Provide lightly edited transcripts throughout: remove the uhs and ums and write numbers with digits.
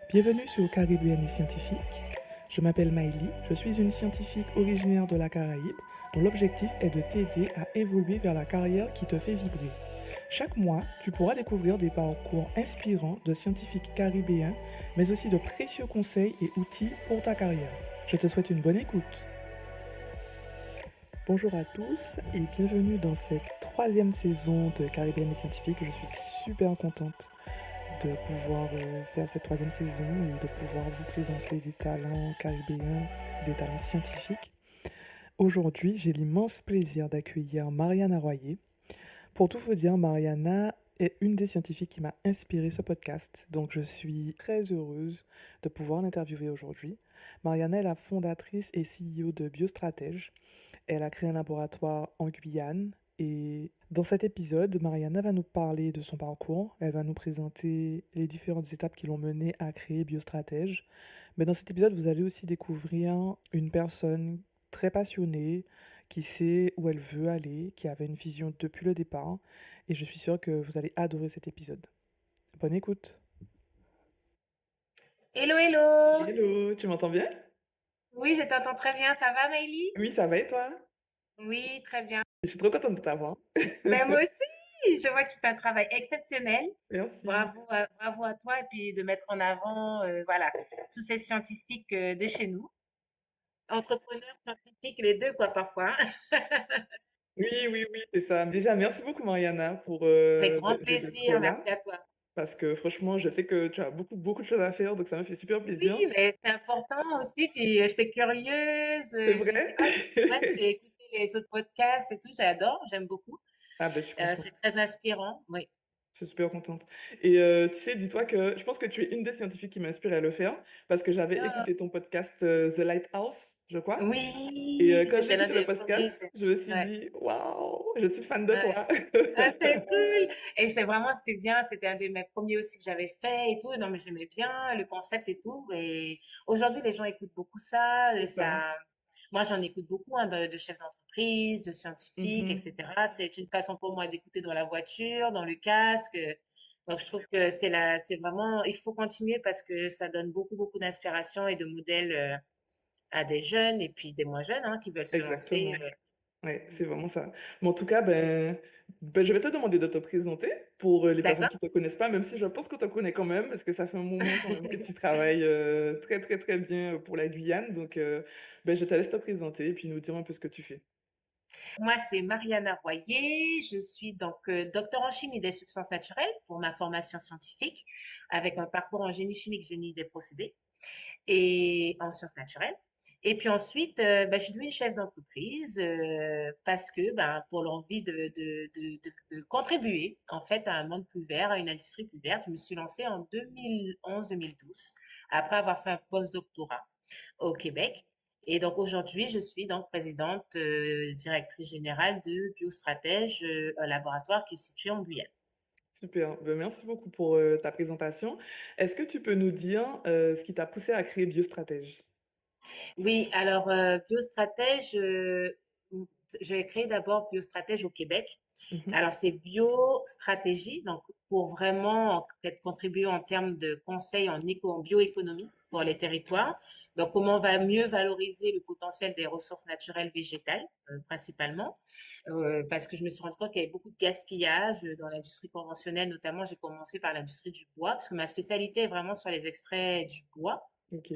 Bienvenue sur Caribéenne et Scientifique. Je m'appelle Maïli, je suis une scientifique originaire de la Caraïbe dont l'objectif est de t'aider à évoluer vers la carrière qui te fait vibrer. Chaque mois, tu pourras découvrir des parcours inspirants de scientifiques caribéens, mais aussi de précieux conseils et outils pour ta carrière. Je te souhaite une bonne écoute. Bonjour à tous et bienvenue dans cette troisième saison de Caribéenne et Scientifique. Je suis super contente de pouvoir faire cette troisième saison et de pouvoir vous présenter des talents caribéens, des talents scientifiques. Aujourd'hui, j'ai l'immense plaisir d'accueillir Mariana Royer. Pour tout vous dire, Mariana est une des scientifiques qui m'a inspiré ce podcast, donc je suis très heureuse de pouvoir l'interviewer aujourd'hui. Mariana est la fondatrice et CEO de Biostratège. Elle a créé un laboratoire en Guyane et dans cet épisode, Mariana va nous parler de son parcours. Elle va nous présenter les différentes étapes qui l'ont menée à créer Biostratège. Mais dans cet épisode, vous allez aussi découvrir une personne très passionnée, qui sait où elle veut aller, qui avait une vision depuis le départ. Et je suis sûre que vous allez adorer cet épisode. Bonne écoute. Hello, hello! Hello, tu m'entends bien? Oui, je t'entends très bien. Ça va, Maïli? Oui, ça va et toi? Oui, très bien. Je suis trop contente de t'avoir. Ben, moi aussi, je vois que tu fais un travail exceptionnel. Merci. Bravo à toi et puis de mettre en avant, voilà, tous ces scientifiques de chez nous. Entrepreneurs scientifiques, les deux, quoi, parfois. Oui, oui, oui, c'est ça. Déjà, merci beaucoup, Mariana, pour Avec grand d'être plaisir, là. merci à toi. Parce que franchement, je sais que tu as beaucoup, beaucoup de choses à faire, donc ça me fait super Oui, plaisir. mais c'est important aussi. Puis j'étais curieuse. C'est Je me vrai? suis dit, ah, ouais, je vais écouter les autres podcasts et tout. J'adore, j'aime beaucoup. Ah ben, je suis contente. C'est très inspirant. Oui. Je suis super contente. Et tu sais, dis-toi que je pense que tu es une des scientifiques qui m'inspire à le faire, parce que j'avais Ah, écouté ton podcast The Lighthouse, je crois. Et oui, quand j'ai c'était l'un écouté le des premiers. podcast, je me suis Ouais, dit, waouh, je suis fan de ouais. toi. Ah, c'est cool. Et c'est vraiment, c'était bien. C'était un de mes premiers aussi que j'avais fait et tout. Non, mais j'aimais bien le concept et tout. Et aujourd'hui, les gens écoutent beaucoup ça. C'est Et ça. ça, moi, j'en écoute beaucoup, hein, de chefs d'entreprise, de scientifiques, Mhm. etc. C'est une façon pour moi d'écouter dans la voiture, dans le casque. Donc, je trouve que c'est vraiment, il faut continuer parce que ça donne beaucoup, beaucoup d'inspiration et de modèles, à des jeunes et puis des moins jeunes, hein, qui veulent se lancer. Exactement. Ouais, c'est vraiment ça. Mais en tout cas, je vais te demander de te présenter pour les personnes D'accord? qui ne te connaissent pas, même si je pense que tu te connais quand même, parce que ça fait un moment quand même que tu travailles très, très, très bien pour la Guyane. Donc, je te laisse te présenter et puis nous dire un peu ce que tu fais. Moi, c'est Mariana Royer. Je suis donc docteur en chimie des substances naturelles pour ma formation scientifique, avec un parcours en génie chimique, génie des procédés et en sciences naturelles. Et puis ensuite, je suis devenue chef d'entreprise parce que, pour l'envie de contribuer en fait à un monde plus vert, à une industrie plus verte, je me suis lancée en 2011-2012 après avoir fait un post-doctorat au Québec. Et donc aujourd'hui, je suis donc présidente directrice générale de Biostratège, un laboratoire qui est situé en Guyane. Super. Merci beaucoup pour ta présentation. Est-ce que tu peux nous dire ce qui t'a poussé à créer Biostratège? Oui, alors Biostratège, j'ai créé d'abord Biostratège au Québec. Mhm. Alors c'est biostratégie, donc pour vraiment peut-être contribuer en termes de conseils en bioéconomie pour les territoires. Donc comment on va mieux valoriser le potentiel des ressources naturelles végétales principalement, parce que je me suis rendu compte qu'il y avait beaucoup de gaspillage dans l'industrie conventionnelle, notamment j'ai commencé par l'industrie du bois, parce que ma spécialité est vraiment sur les extraits du bois. Ok.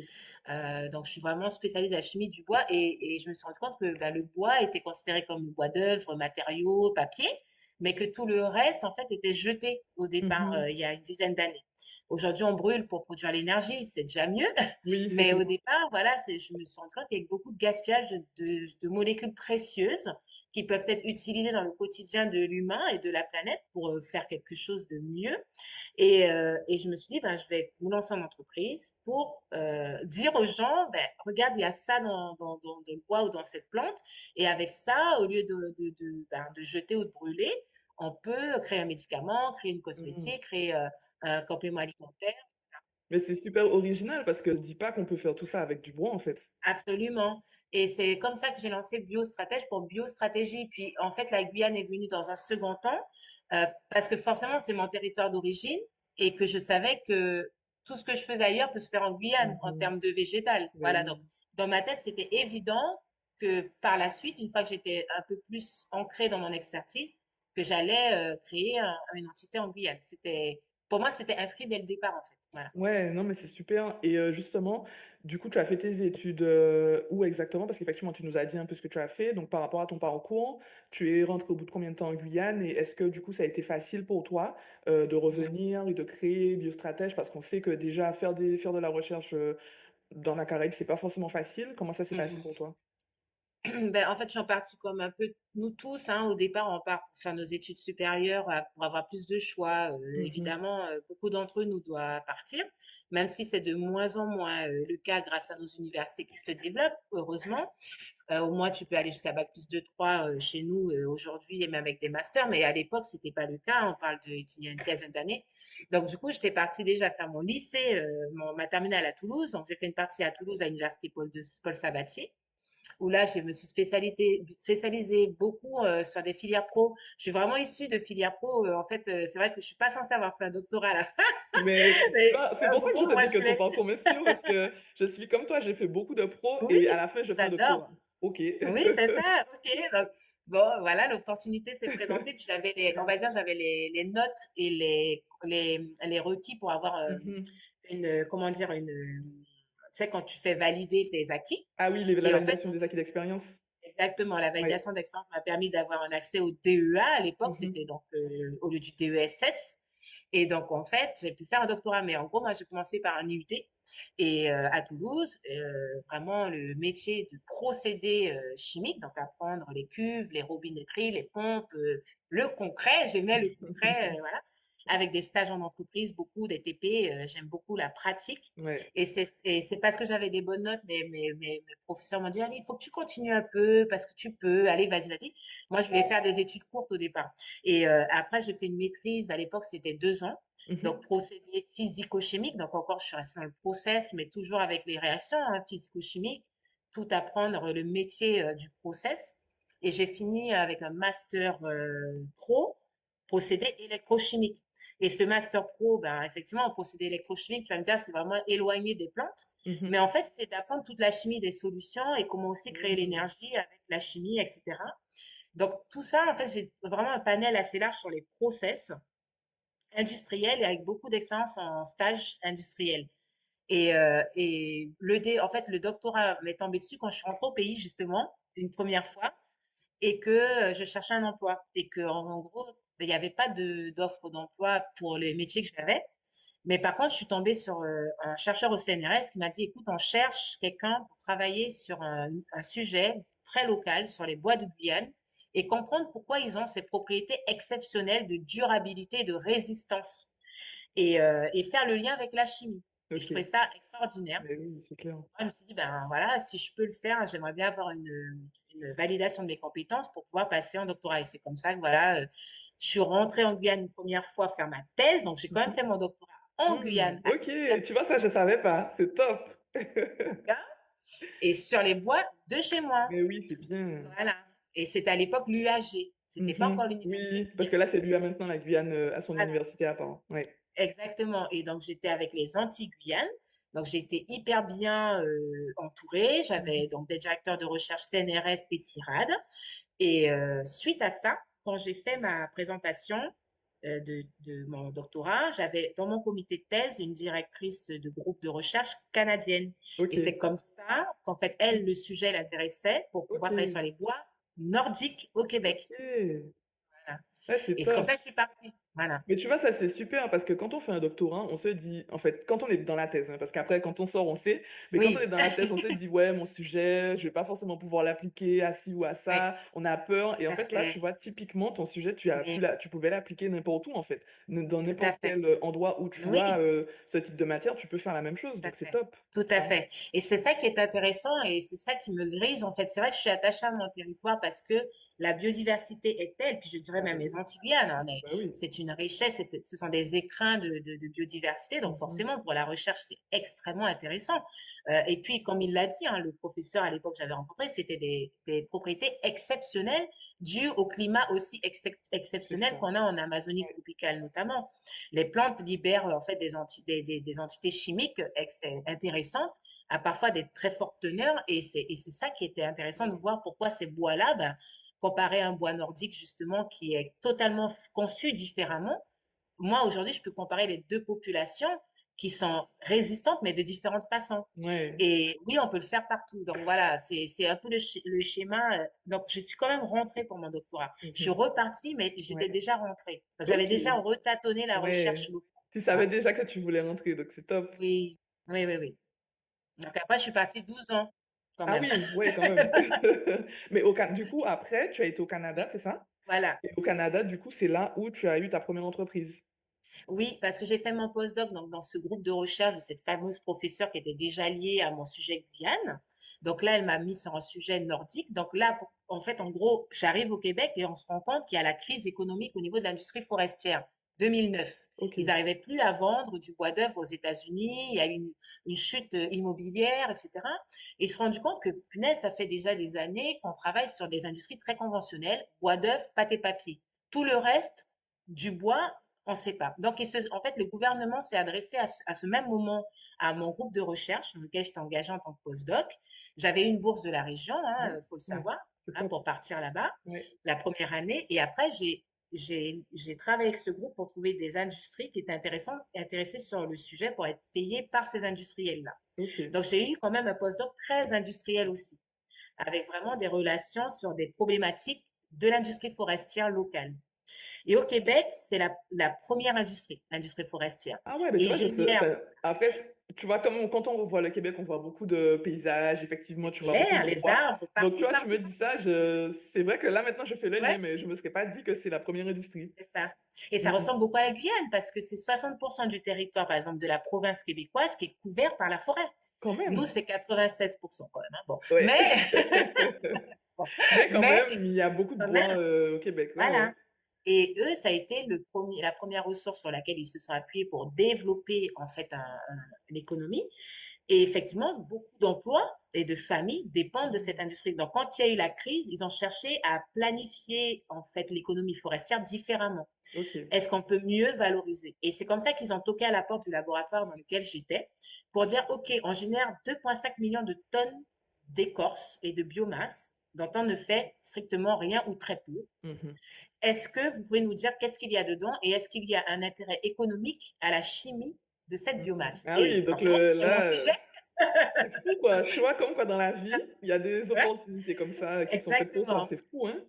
Donc, je suis vraiment spécialiste de la chimie du bois et je me suis rendu compte que le bois était considéré comme le bois d'œuvre, matériau, papier, mais que tout le reste, en fait, était jeté au départ, Mhm. il y a une dizaine d'années. Aujourd'hui, on brûle pour produire l'énergie, c'est déjà mieux, Oui, c'est mais clair. au départ, voilà, je me suis rendu compte qu'il y avait beaucoup de gaspillage de molécules précieuses qui peuvent être utilisées dans le quotidien de l'humain et de la planète pour faire quelque chose de mieux. Et je me suis dit, je vais me lancer en entreprise pour dire aux gens, regarde, il y a ça dans le bois ou dans cette plante. Et avec ça, au lieu de jeter ou de brûler, on peut créer un médicament, créer une Mhm. cosmétique, créer un complément alimentaire. Mais c'est super original parce que je ne dis pas qu'on peut faire tout ça avec du bois en fait. Absolument. Et c'est comme ça que j'ai lancé Biostratège pour biostratégie. Puis en fait, la Guyane est venue dans un second temps parce que forcément, c'est mon territoire d'origine et que je savais que tout ce que je faisais ailleurs peut se faire en Guyane en Mhm. termes de végétal. Ben Voilà, donc oui. dans ma tête, c'était évident que par la suite, une fois que j'étais un peu plus ancrée dans mon expertise, que j'allais créer une entité en Guyane. Pour moi, c'était inscrit dès le départ, en fait. Voilà. Ouais, non, mais c'est super. Et justement, du coup, tu as fait tes études où exactement? Parce qu'effectivement, tu nous as dit un peu ce que tu as fait. Donc, par rapport à ton parcours, tu es rentré au bout de combien de temps en Guyane? Et est-ce que, du coup, ça a été facile pour toi de Mhm. revenir et de créer Biostratège? Parce qu'on sait que déjà, faire de la recherche dans la Caraïbe, c'est pas forcément facile. Comment ça s'est passé Mhm. pour toi? Ben, en fait, je suis partie comme un peu nous tous, hein. Au départ, on part pour faire nos études supérieures, pour avoir plus de choix. Mhm, Évidemment, beaucoup d'entre eux nous doivent partir, même si c'est de moins en moins le cas grâce à nos universités qui se développent, heureusement. Au moins, tu peux aller jusqu'à bac plus 2, 3 chez nous aujourd'hui, et même avec des masters, mais à l'époque, c'était pas le cas. On parle d'il y a une quinzaine d'années. Donc, du coup, j'étais partie déjà faire mon lycée, ma terminale à Toulouse. Donc, j'ai fait une partie à Toulouse à l'université Paul Sabatier où là, je me suis spécialisée beaucoup sur des filières pro. Je suis vraiment issue de filières pro. En fait, c'est vrai que je suis pas censée avoir fait un doctorat à la fin, mais tu mais vois, c'est pour ça que je bon, te moi, dis je que ton voulais. parcours m'inspire parce que je suis comme toi, j'ai fait beaucoup de pro Oui, et à la fin, je fais un j'adore. doctorat. Ok. Oui, c'est ça. Ok. Donc, bon, voilà, l'opportunité s'est présentée. Puis on va dire, j'avais les notes et les requis pour avoir Mhm. comment dire, tu sais, quand tu fais valider tes acquis. Ah oui, la Et en fait, validation des acquis d'expérience. exactement, la Oui. validation d'expérience m'a permis d'avoir un accès au DEA. À l'époque, Mhm. c'était donc au lieu du DESS. Et donc, en fait, j'ai pu faire un doctorat. Mais en gros, moi, j'ai commencé par un IUT et à Toulouse, vraiment le métier de procédé chimique, donc apprendre les cuves, les robinetteries, les pompes, le concret. J'aimais le concret, voilà, avec des stages en entreprise, beaucoup des TP. J'aime beaucoup la pratique. Ouais. Et c'est parce que j'avais des bonnes notes, mes professeurs m'ont dit, allez, il faut que tu continues un peu parce que tu peux, allez, vas-y, vas-y. Moi, je voulais faire des études courtes au départ. Et après, j'ai fait une maîtrise, à l'époque, c'était 2 ans. Mhm. Donc, procédé physico-chimique. Donc, encore, je suis restée dans le process, mais toujours avec les réactions hein, physico-chimiques, tout apprendre le métier du process. Et j'ai fini avec un master pro, procédé électrochimique. Et ce master pro, ben, effectivement, en procédé électrochimique, tu vas me dire, c'est vraiment éloigné des plantes. Mhm. Mais en fait, c'est d'apprendre toute la chimie des solutions et comment aussi créer Mhm. l'énergie avec la chimie, etc. Donc, tout ça, en fait, j'ai vraiment un panel assez large sur les process industriels et avec beaucoup d'expérience en stage industriel. En fait, le doctorat m'est tombé dessus quand je suis rentrée au pays, justement, une première fois, et que je cherchais un emploi. Et que, en gros, il n'y avait pas d'offre d'emploi pour les métiers que j'avais. Mais par contre, je suis tombée sur un chercheur au CNRS qui m'a dit, écoute, on cherche quelqu'un pour travailler sur un sujet très local, sur les bois de Guyane, et comprendre pourquoi ils ont ces propriétés exceptionnelles de durabilité et de résistance, et faire le lien avec la chimie. Et je trouvais Ok. ça extraordinaire. Mais oui, c'est clair. Je me suis dit, ben voilà, si je peux le faire, j'aimerais bien avoir une validation de mes compétences pour pouvoir passer en doctorat. Et c'est comme ça que voilà, je suis rentrée en Guyane une première fois faire ma thèse. Donc j'ai quand même Mhm. fait mon doctorat en Guyane à Ok, tu vois l'université ça, je savais pas. C'est top. Concordia et sur les bois de chez moi. Mais oui, c'est bien. Voilà. Et c'était à l'époque l'UAG. C'était pas encore Mhm. l'université Oui, de parce Guyane. que là, c'est lui à maintenant, la Guyane, à son Voilà. université à part. Ouais. Exactement. Et donc, j'étais avec les Antilles-Guyane. Donc, j'étais hyper bien entourée. Mhm. J'avais donc des directeurs de recherche CNRS et CIRAD. Et suite à ça, quand j'ai fait ma présentation de mon doctorat, j'avais dans mon comité de thèse une directrice de groupe de recherche canadienne. Ok. Et c'est comme ça qu'en fait, elle, le sujet l'intéressait pour Ok. pouvoir travailler sur les bois nordiques au Québec. Ok. Voilà. Ouais, c'est Et c'est comme top. ça que je suis partie. Voilà. Mais tu vois, ça c'est super parce que quand on fait un doctorat, on se dit, en fait, quand on est dans la thèse, hein, parce qu'après, quand on sort, on sait, mais quand on est Oui. dans la thèse, on se dit, ouais, mon sujet, je vais pas forcément pouvoir l'appliquer à ci ou à Oui, ça, on a peur. tout Et en à fait, là, tu fait. vois, typiquement, ton sujet, Oui, tu pouvais l'appliquer n'importe où, en fait. Dans tout à n'importe fait. quel endroit où tu as Oui, ce type de matière, tu peux faire la même tout chose. à Donc, c'est fait. top. Tout à Ça. fait. Et c'est ça qui est intéressant et c'est ça qui me grise. En fait, c'est vrai que je suis attachée à mon territoire parce que la biodiversité est telle, puis je dirais Ah même bah les oui, Antilles-Guyane, bah oui. c'est une richesse, ce sont des écrins de biodiversité, donc Mhm. forcément pour la recherche c'est extrêmement intéressant. Et puis comme il l'a dit, hein, le professeur à l'époque que j'avais rencontré, c'était des propriétés exceptionnelles dues au climat aussi C'est exceptionnel ça. qu'on a en Amazonie Ouais. tropicale notamment. Les plantes libèrent en fait des entités chimiques intéressantes à parfois des très fortes teneurs et c'est ça qui était intéressant de voir pourquoi ces bois-là, ben, comparé à un bois nordique justement qui est totalement conçu différemment. Moi aujourd'hui, je peux comparer les deux populations qui sont résistantes mais de différentes façons. Ouais. Et oui, on peut le faire partout. Donc voilà, c'est un peu le schéma. Donc je suis quand même rentrée pour mon doctorat. Je suis Mhm. repartie, mais j'étais Ouais. déjà rentrée. Donc j'avais Ok. déjà retâtonné la recherche Ouais. locale. Tu Tu savais vois. déjà que tu voulais rentrer, donc c'est top. Oui, oui, oui, oui. Donc après, je suis partie 12 ans quand Ah même. oui, ouais, quand même. Mais du coup, après, tu as été au Canada, c'est ça? Voilà. Et au Canada, du coup, c'est là où tu as eu ta première entreprise. Oui, parce que j'ai fait mon postdoc donc, dans ce groupe de recherche de cette fameuse professeure qui était déjà liée à mon sujet Guyane. Donc là, elle m'a mis sur un sujet nordique. Donc là, en fait, en gros, j'arrive au Québec et on se rend compte qu'il y a la crise économique au niveau de l'industrie forestière. 2009. Ok. Ils n'arrivaient plus à vendre du bois d'œuvre aux États-Unis. Il y a eu une chute immobilière, etc. Et ils se sont rendus compte que, punaise, ça fait déjà des années qu'on travaille sur des industries très conventionnelles, bois d'œuvre, pâte et papier. Tout le reste, du bois, on ne sait pas. Donc, en fait, le gouvernement s'est adressé à ce même moment à mon groupe de recherche dans lequel j'étais engagée en tant que postdoc. J'avais eu une bourse de la région, Ouais, hein, faut le ouais, savoir, c'est hein, top. pour partir là-bas Ouais. la première année. Et après, j'ai travaillé avec ce groupe pour trouver des industries qui étaient intéressées sur le sujet pour être payées par ces industriels-là. Ok. Donc, j'ai eu quand même un postdoc très industriel aussi, avec vraiment des relations sur des problématiques de l'industrie forestière locale. Et au Québec, c'est la première industrie, l'industrie forestière. Ah ouais, mais tu Et vois, génère enfin, après, tu vois, comme quand on revoit le Québec, on voit beaucoup de paysages, effectivement, c'est tu vois beaucoup clair, de les bois. arbres Donc, tu partout, vois, tu me partout. dis ça, c'est vrai que là, maintenant, je fais le lien, Ouais, mais je me serais pas dit que c'est la première industrie. c'est ça. Et ça Mhm. ressemble beaucoup à la Guyane parce que c'est 60% du territoire, par exemple, de la province québécoise qui est couvert par la forêt. Quand Nous, même. c'est 96% quand même, hein. Bon, Ouais. mais, bon, Mais quand mais même, il y a beaucoup de quand bois même, au Québec. Ouais, voilà. ouais. Et eux, ça a été la première ressource sur laquelle ils se sont appuyés pour développer en fait l'économie. Et effectivement, beaucoup d'emplois et de familles dépendent de cette Mhm. industrie. Donc, quand il y a eu la crise, ils ont cherché à planifier en fait l'économie forestière différemment. Ok. Est-ce qu'on peut mieux valoriser? Et c'est comme ça qu'ils ont toqué à la porte du laboratoire dans lequel j'étais pour dire, OK, on génère 2,5 millions de tonnes d'écorce et de biomasse dont on ne fait strictement rien ou très peu. Mhm. Est-ce que vous pouvez nous dire qu'est-ce qu'il y a dedans et est-ce qu'il y a un intérêt économique à la chimie de cette Mhm. biomasse? Ah oui, Et donc forcément, c'est mon là, sujet. c'est fou, quoi. Tu vois, comme quoi dans la vie, il y a des Ouais, opportunités comme ça qui sont faites pour ça. exactement. C'est fou, hein?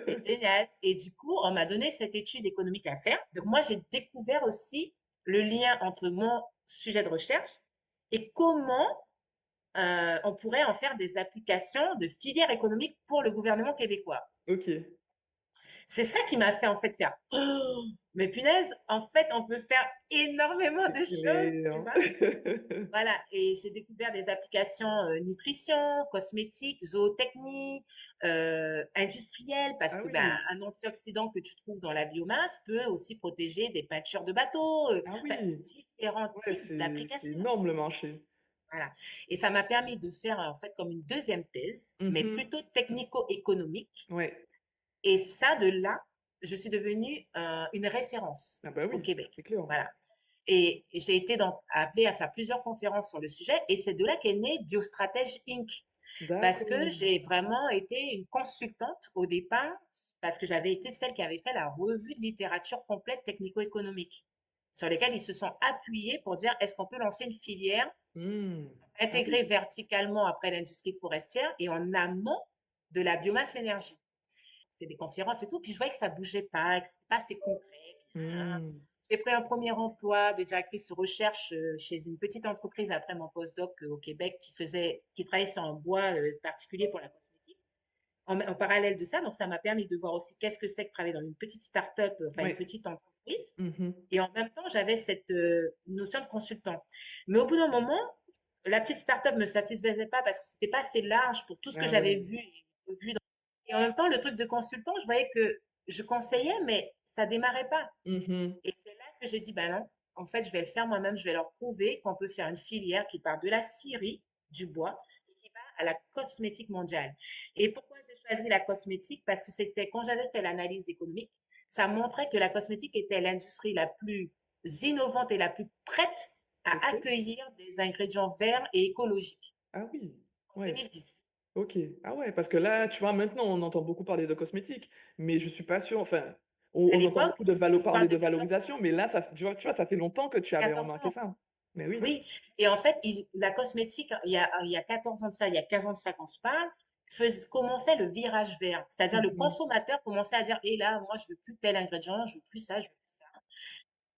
C'est génial. Et du coup, on m'a donné cette étude économique à faire. Donc moi, j'ai découvert aussi le lien entre mon sujet de recherche et comment on pourrait en faire des applications de filières économiques pour le gouvernement québécois. Ok. C'est ça qui m'a fait en fait faire oh, mais punaise, en fait, on peut faire énormément de C'est choses, tu clair. vois. Voilà, et j'ai découvert des applications nutrition, cosmétique, zootechnie, industrielle, parce Ah que ben, oui. un antioxydant que tu trouves dans la biomasse peut aussi protéger des peintures de bateaux, Ah enfin, oui. différents Ouais, types c'est d'applications. énorme le marché. Voilà. Et ça m'a permis de faire en fait comme une deuxième thèse, mais Mhm. plutôt technico-économique. Ouais. Et ça, de là, je suis devenue une référence Ah bah au oui, Québec. c'est clair. Voilà. Et j'ai été donc appelée à faire plusieurs conférences sur le sujet et c'est de là qu'est né Biostratège Inc. Parce que D'accord. j'ai vraiment été une consultante au départ, parce que j'avais été celle qui avait fait la revue de littérature complète technico-économique, sur lesquelles ils se sont appuyés pour dire est-ce qu'on peut lancer une filière Hmm. Ah intégrée oui. verticalement après l'industrie forestière et en amont de la biomasse énergie. C'était des conférences et tout, puis je voyais que ça bougeait pas, que c'était pas assez concret. Hmm. J'ai pris un premier emploi de directrice recherche chez une petite entreprise après mon postdoc au Québec qui travaillait sur un bois particulier pour la cosmétique. En parallèle de ça, donc ça m'a permis de voir aussi qu'est-ce que c'est que travailler dans une petite start-up, enfin une Ouais. petite entreprise. Mhm. Et en même temps, j'avais cette notion de consultant. Mais au bout d'un moment, la petite start-up me satisfaisait pas parce que c'était pas assez large pour tout ce que Ah j'avais ouais. vu Et en même temps, le truc de consultant, je voyais que je conseillais, mais ça démarrait pas. Mhm. Et c'est là que j'ai dit, ben non, en fait, je vais le faire moi-même, je vais leur prouver qu'on peut faire une filière qui part de la scierie, du bois, et qui va à la cosmétique mondiale. Et pourquoi j'ai choisi la cosmétique? Parce que c'était quand j'avais fait l'analyse économique, ça montrait que la cosmétique était l'industrie la plus innovante et la plus prête à Ok. accueillir des ingrédients verts et écologiques Ah oui. en Ouais. 2010. Ok. Ah ouais, parce que là, tu vois, maintenant, on entend beaucoup parler de cosmétiques, mais je suis pas sûre. Enfin, À on entend l'époque, beaucoup de on parler parle de de développement, valorisation, mais là, ça, tu vois, ça fait longtemps que tu avais 14 remarqué ans. ça. Mais oui. Oui, et en fait, la cosmétique, il y a 14 ans de ça, il y a 15 ans de ça qu'on se parle, commençait le virage vert. C'est-à-dire le Mhm. consommateur commençait à dire, et là, moi, je veux plus tel ingrédient, je veux plus ça, je veux plus ça.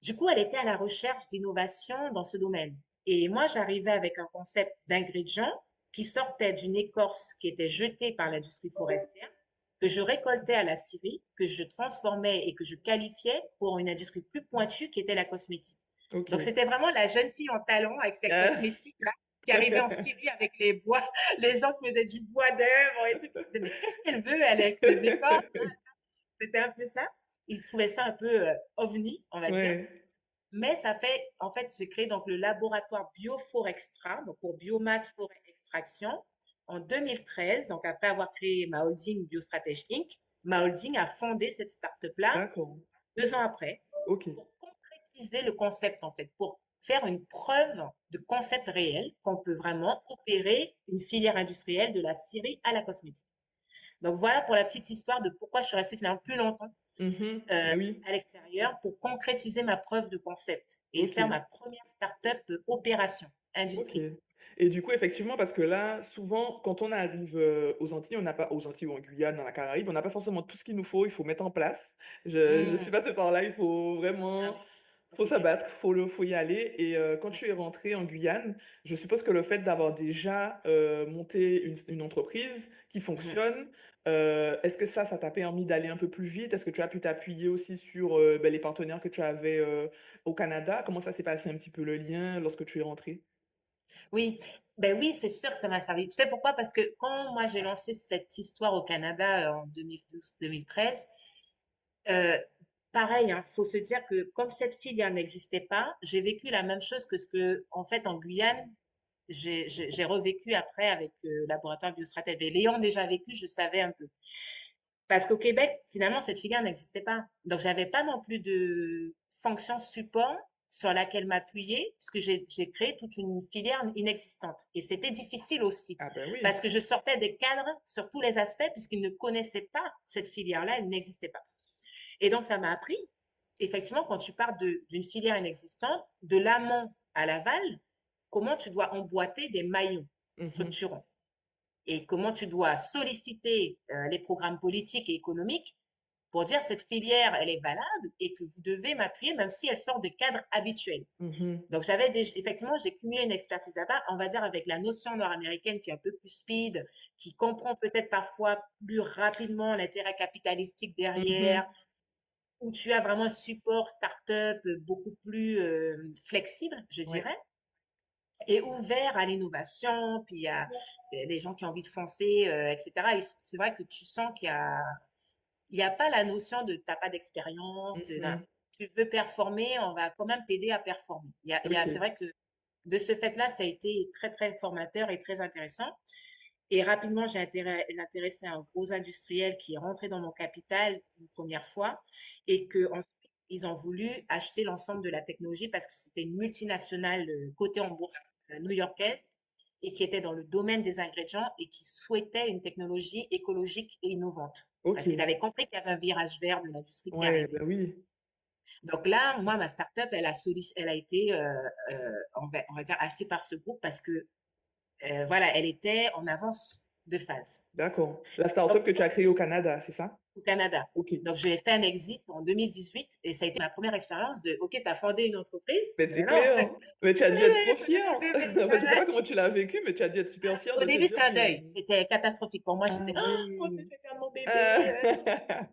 Du coup, elle était à la recherche d'innovation dans ce domaine. Et moi, j'arrivais avec un concept d'ingrédient qui sortait d'une écorce qui était jetée par l'industrie forestière, que je récoltais à la scierie, que je transformais et que je qualifiais pour une industrie plus pointue qui était la cosmétique. Ok. Donc, c'était vraiment la jeune fille en talon avec ses cosmétiques-là qui arrivait en Syrie avec les bois, les gens qui faisaient du bois d'œuvre et tout, qui se disaient, mais qu'est-ce qu'elle veut, elle, avec ses écorces? C'était un peu ça. Ils trouvaient ça un peu ovni, on va dire. Ouais. Mais ça fait, en fait, j'ai créé donc le laboratoire Bioforextra, donc pour biomasse, forêt, extraction, en 2013. Donc après avoir créé ma holding BioStratège Inc., ma holding a fondé cette startup-là D'accord. 2 ans après Ok. pour concrétiser le concept, en fait, pour faire une preuve de concept réel qu'on peut vraiment opérer une filière industrielle de la scierie à la cosmétique. Donc voilà pour la petite histoire de pourquoi je suis restée finalement plus longtemps Mhm. euh, Mais oui. à l'extérieur pour concrétiser ma preuve de concept et Ok. faire ma première start-up opération, Ok. industrie. Et du coup, effectivement, parce que là, souvent, quand on arrive aux Antilles, on n'a pas, aux Antilles ou en Guyane, dans la Caraïbe, on n'a pas forcément tout ce qu'il nous faut, il faut mettre en place. Je suis Hmm. passée par là, il faut Ah vraiment, oui, faut compliqué. s'abattre, faut y aller. Et quand tu es rentré en Guyane, je suppose que le fait d'avoir déjà monté une entreprise qui Mhm. fonctionne, est-ce que ça t'a permis d'aller un peu plus vite? Est-ce que tu as pu t'appuyer aussi sur ben, les partenaires que tu avais au Canada? Comment ça s'est passé un petit peu le lien lorsque tu es rentré? Oui, ben oui, c'est sûr que ça m'a servi. Tu sais pourquoi? Parce que quand moi j'ai lancé cette histoire au Canada en 2012-2013, euh, pareil, il faut se dire que comme cette filière n'existait pas, j'ai vécu la même chose que ce que, en fait, en Guyane, j'ai revécu après avec le laboratoire Biostratège. Et l'ayant déjà vécu, je savais un peu. Parce qu'au Québec, finalement, cette filière n'existait pas. Donc, j'avais pas non plus de fonction support sur laquelle m'appuyer, parce que j'ai créé toute une filière inexistante. Et c'était difficile aussi, Ah ben oui. parce que je sortais des cadres sur tous les aspects, puisqu'ils ne connaissaient pas cette filière-là, elle n'existait pas. Et donc, ça m'a appris, effectivement, quand tu pars d'une filière inexistante, de l'amont à l'aval, comment tu dois emboîter des maillons Mhm. structurants et comment tu dois solliciter les programmes politiques et économiques pour dire cette filière, elle est valable et que vous devez m'appuyer même si elle sort des cadres habituels. Mhm. Donc, effectivement, j'ai cumulé une expertise là-bas, on va dire avec la notion nord-américaine qui est un peu plus speed, qui comprend peut-être parfois plus rapidement l'intérêt capitalistique derrière, Mhm. où tu as vraiment un support startup beaucoup plus flexible, je Ouais. dirais, et ouvert à l'innovation, puis à les gens qui ont envie de foncer, etc. Et c'est vrai que tu sens qu'il y a pas la notion de t'as pas d'expérience, Mhm. tu veux performer, on va quand même t'aider à performer. C'est Ok. vrai que de ce fait-là, ça a été très, très formateur et très intéressant. Et rapidement, j'ai intéressé un gros industriel qui est rentré dans mon capital une première fois et que ensuite, ils ont voulu acheter l'ensemble de la technologie parce que c'était une multinationale cotée en bourse new-yorkaise et qui était dans le domaine des ingrédients et qui souhaitait une technologie écologique et innovante. Ok. Parce qu'ils avaient compris qu'il y avait un virage vert de l'industrie qui Ouais, arrivait. ben oui. Donc là, moi, ma startup, elle a été, on va dire, achetée par ce groupe parce que, voilà, elle était en avance de phase. D'accord. La Donc, start-up que tu as créée au Canada, c'est ça? au Canada. Ok. Donc, j'ai fait un exit en 2018 et ça a été ma première expérience de, OK, tu as fondé une entreprise, Mais c'est mais non, clair. Mais tu as dû être trop il faut donner fier. le bébé. En fait, je sais Voilà. pas comment tu l'as vécu, mais tu as dû être super fier Au de te début, dire c'était un que. deuil. C'était catastrophique. Pour moi, Ah j'étais, oh mon Dieu, oui. je vais perdre mon bébé, Ah.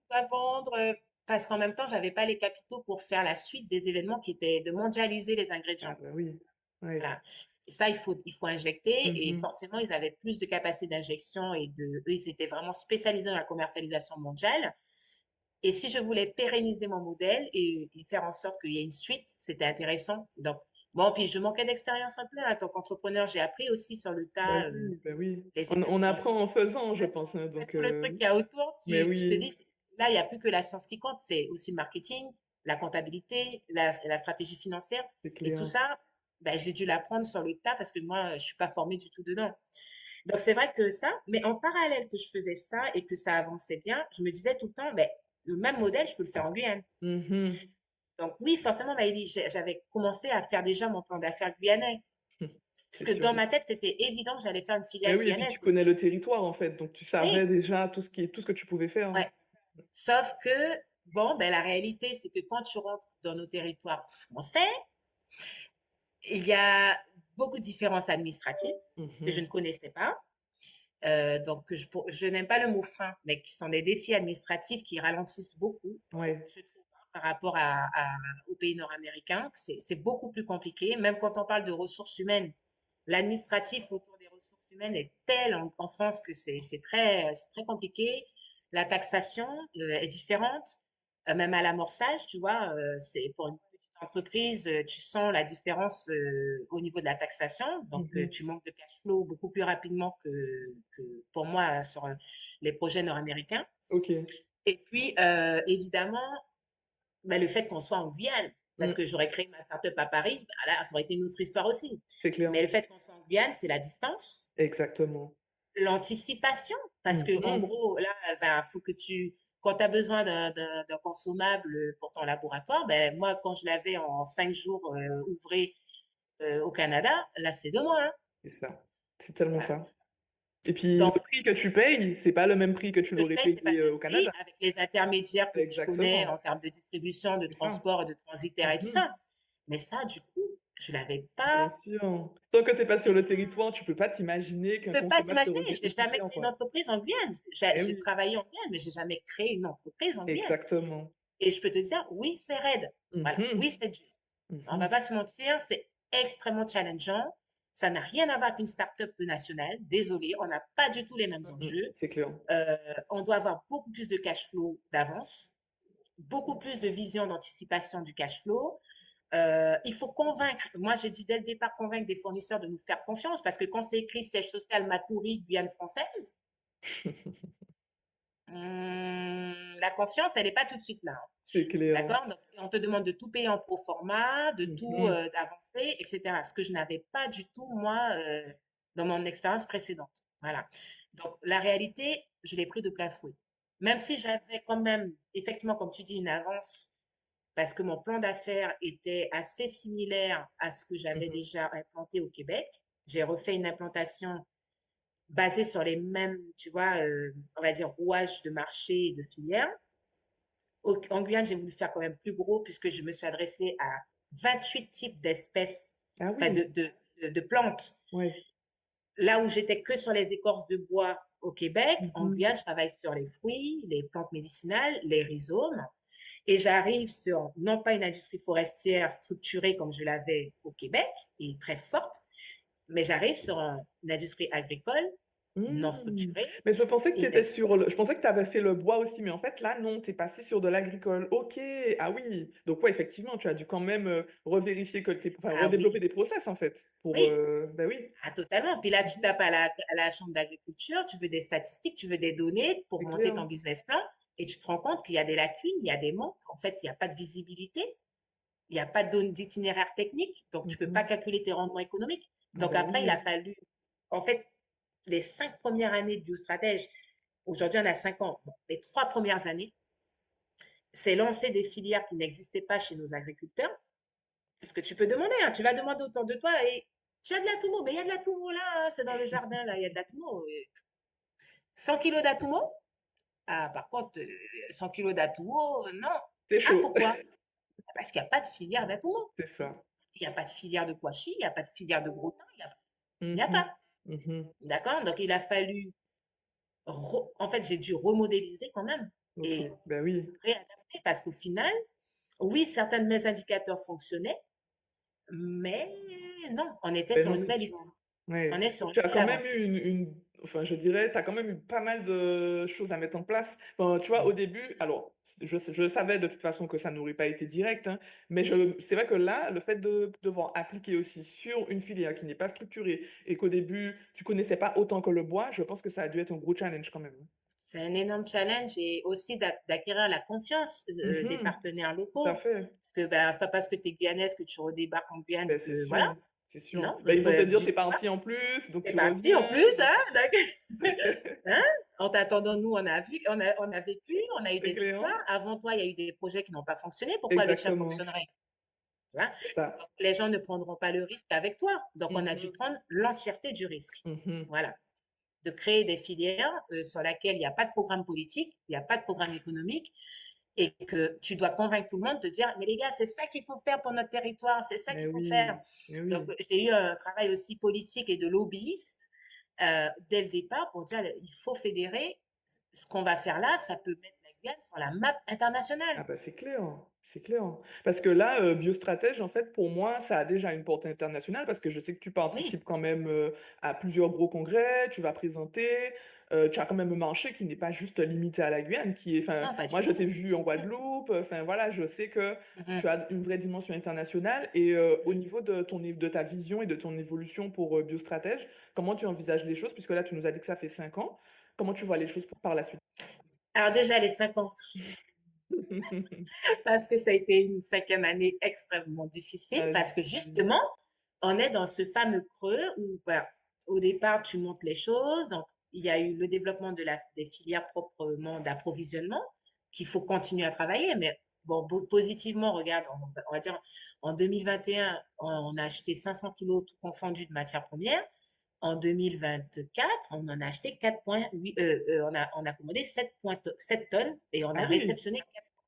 pas vendre. Parce qu'en même temps, j'avais pas les capitaux pour faire la suite des événements qui étaient de mondialiser les Ah ingrédients. ben oui. Ouais. Voilà. Et ça, il faut injecter. Et Mhm. forcément, ils avaient plus de capacité d'injection eux, ils étaient vraiment spécialisés dans la commercialisation mondiale. Et si je voulais pérenniser mon modèle et faire en sorte qu'il y ait une suite, c'était intéressant. Donc, bon, puis je manquais d'expérience un peu en tant qu'entrepreneur. J'ai appris aussi sur le Bah tas oui, bah oui. les On, états on apprend financiers. en faisant, je Ouais, pense, hein, ouais, donc, tout le truc qu'il y a autour, mais tu te oui, dis, là, il n'y a plus que la science qui compte, c'est aussi le marketing, la comptabilité, la stratégie financière. c'est Et tout clair. ça, ben, j'ai dû l'apprendre sur le tas parce que moi, je suis pas formée du tout dedans. Donc, c'est vrai que ça, mais en parallèle que je faisais ça et que ça avançait bien, je me disais tout le temps, ben, le même modèle, je peux le faire en Guyane. Mhm. Donc, oui, forcément, Maëlie, j'avais commencé à faire déjà mon plan d'affaires guyanais. C'est Puisque sûr. dans ma tête, c'était évident que j'allais faire une Mais filiale oui, et puis tu guyanaise. connais le territoire, en fait, donc tu savais Oui, déjà tout ce que tu pouvais faire. ouais. Sauf que, bon, ben, la réalité, c'est que quand tu rentres dans nos territoires français, il y a beaucoup de différences administratives que je Mhm. ne connaissais pas. Donc, je n'aime pas le mot frein, mais qui sont des défis administratifs qui ralentissent beaucoup, Ouais, je trouve, hein, par rapport aux pays nord-américains. C'est beaucoup plus compliqué. Même quand on parle de ressources humaines, l'administratif autour des ressources humaines est tel en France que c'est très compliqué. La taxation est différente, même à l'amorçage, tu vois, c'est pour une petite entreprise, tu sens la différence au niveau de la taxation. Donc, mhm. tu manques de cash flow beaucoup plus rapidement que pour moi sur les projets nord-américains. Ok. Et puis, évidemment, ben, le fait qu'on soit en Guyane, parce Mm, que j'aurais créé ma start-up à Paris, ben là, ça aurait été une autre histoire aussi. c'est clair. Mais le fait qu'on soit en Guyane, c'est la distance, Exactement. l'anticipation, parce que en Mhm. gros, là, ben, faut que quand tu as besoin d'un consommable pour ton laboratoire, ben, moi, quand je l'avais en 5 jours ouvrés au Canada, là, c'est 2 mois, hein. C'est ça. C'est tellement Voilà. ça. Et puis le Donc, prix que tu payes, c'est pas le même prix que ce tu que je l'aurais paye, c'est pas payé le même au prix Canada. avec les intermédiaires que tu connais en Exactement. termes de distribution, de C'est ça. transport et de transitaire et tout Mhm. ça. Mais ça, du coup, je l'avais Bien pas. sûr. Tant que t'es pas sur le territoire, tu peux pas t'imaginer Tu qu'un peux pas consommable te t'imaginer, revient j'ai aussi jamais cher, créé une quoi. entreprise en Guyane. Eh J'ai oui, travaillé en Guyane, mais j'ai jamais créé une entreprise en Guyane. exactement. Et je peux te dire, oui, c'est raide. Voilà, Mhm. oui, c'est dur. On va Mhm. pas se mentir, c'est extrêmement challengeant. Ça n'a rien à voir avec une start-up nationale. Désolé, on n'a pas du tout les mêmes Mhm. enjeux. C'est clair. Euh, on doit avoir beaucoup plus de cash flow d'avance, beaucoup plus de vision d'anticipation du cash flow. Il faut convaincre, moi j'ai dit dès le départ, convaincre des fournisseurs de nous faire confiance parce que quand c'est écrit siège social Matoury, Guyane française, la confiance, elle n'est pas tout de suite là, hein. C'est clair. D'accord? Donc, on te demande de tout payer en pro forma, de tout Mhm. avancer, etc. Ce que je n'avais pas du tout, moi, dans mon expérience précédente. Voilà. Donc, la réalité, je l'ai pris de plein fouet. Même si j'avais quand même, effectivement, comme tu dis, une avance, parce que mon plan d'affaires était assez similaire à ce que j'avais Mhm. déjà implanté au Québec. J'ai refait une implantation basée sur les mêmes, tu vois, on va dire, rouages de marché et de filière. En Guyane, j'ai voulu faire quand même plus gros puisque je me suis adressée à 28 types d'espèces, Ah enfin oui, de plantes. ouais. Là où j'étais que sur les écorces de bois au Québec, en Mhm. Guyane, je travaille sur les fruits, les plantes médicinales, les rhizomes. Et j'arrive sur, non pas une industrie forestière structurée comme je l'avais au Québec, et très forte, mais j'arrive sur une industrie agricole non Hmm. structurée Mais je pensais que tu et étais textile. sur je pensais que tu avais fait le bois aussi, mais en fait là non, tu es passé sur de l'agricole. Ok, ah oui. Donc ouais, effectivement, tu as dû quand même revérifier enfin Ah redévelopper oui, des process en fait. Pour oui. ben oui. Ah, totalement. Puis là, tu Mhm. tapes à la chambre d'agriculture, tu veux des statistiques, tu veux des données pour C'est monter clair. ton business plan et tu te rends compte qu'il y a des lacunes, il y a des manques. En fait, il n'y a pas de visibilité, il n'y a pas d'itinéraire technique, donc tu peux pas Mhm. calculer tes rendements économiques. Ah Donc ben après, il a oui. fallu, en fait, les 5 premières années de biostratège, aujourd'hui on a 5 ans, bon, les 3 premières années, c'est lancer des filières qui n'existaient pas chez nos agriculteurs. Parce que tu peux demander, hein, tu vas demander autour de toi et tu as de la toumo, mais il y a de la toumo là, hein, c'est dans le jardin là, il y a de la toumo. 100 kilos d'Atumo? Ah, par contre, 100 kilos d'Atumo, non. C'est Ah, chaud. pourquoi? Parce qu'il n'y a pas de filière d'Atumo. C'est ça. Il n'y a pas de filière de Kouachi, il n'y a pas de filière de Gros Thym, il n'y a Mhm. pas. Mhm. D'accord? Donc, il a fallu, en fait, j'ai dû remodéliser quand même Ok, et ben oui. réadapter parce qu'au final, oui, certains de mes indicateurs fonctionnaient, mais non, on était Ben sur non, une c'est nouvelle sûr. histoire. On Ouais. est sur une Tu as nouvelle quand même aventure. eu enfin, je dirais, tu as quand même eu pas mal de choses à mettre en place. Enfin, tu vois, au début, alors, je savais de toute façon que ça n'aurait pas été direct, hein, mais c'est vrai que là, le fait de devoir appliquer aussi sur une filière qui n'est pas structurée et qu'au début, tu connaissais pas autant que le bois, je pense que ça a dû être un gros challenge quand même. C'est un énorme challenge et aussi d'acquérir la confiance des Mhm, partenaires tout à locaux. fait. Parce que ben, c'est pas parce que tu es guyanaise que tu redébarques en Guyane Ben, c'est que voilà. sûr, c'est sûr. Non, Ben, il ils faut vont te dire, du t'es droit. parti en plus, donc C'est tu parti en reviens. plus, hein? Hein? En t'attendant, nous, on a vu, on a vécu, on a eu C'est des clair. histoires. Avant toi, il y a eu des projets qui n'ont pas fonctionné. Pourquoi le tien Exactement. fonctionnerait? Tu vois? C'est ça. Les gens ne prendront pas le risque avec toi. Donc, on a dû Mhm, prendre l'entièreté du risque. mhm. Voilà. De créer des filières sur lesquelles il n'y a pas de programme politique, il n'y a pas de programme économique, et que tu dois convaincre tout le monde de dire, mais les gars, c'est ça qu'il faut faire pour notre territoire, c'est ça Mais qu'il faut faire. oui, mais Donc, oui. j'ai eu un travail aussi politique et de lobbyiste dès le départ pour dire, il faut fédérer. Ce qu'on va faire là, ça peut mettre la Guyane sur la map internationale. Ah bah c'est clair, c'est clair. Parce que là, biostratège, en fait, pour moi, ça a déjà une portée internationale parce que je sais que tu Oui, participes quand même à plusieurs gros congrès, tu vas présenter, tu as quand même un marché qui n'est pas juste limité à la Guyane, qui est, enfin, non, pas du moi je t'ai tout. vu en Guadeloupe, enfin voilà, je sais que Mhm, tu as une vraie dimension internationale et au mhm. niveau de de ta vision et de ton évolution pour biostratège, comment tu envisages les choses, puisque là, tu nous as dit que ça fait 5 ans, comment tu vois les choses par la suite? Alors déjà, les 5 ans, parce que ça a été une 5e année extrêmement difficile, Ah, parce que j'imagine. justement, on est dans ce fameux creux où, ben, au départ, tu montes les choses. Donc, il y a eu le développement des filières proprement d'approvisionnement qu'il faut continuer à travailler. Mais bon, positivement, regarde, on va dire, en 2021, on a acheté 500 kilos tout confondu de matières premières. En 2024, on en a acheté 4,8, on a commandé 7 tonnes et on Ah a oui, réceptionné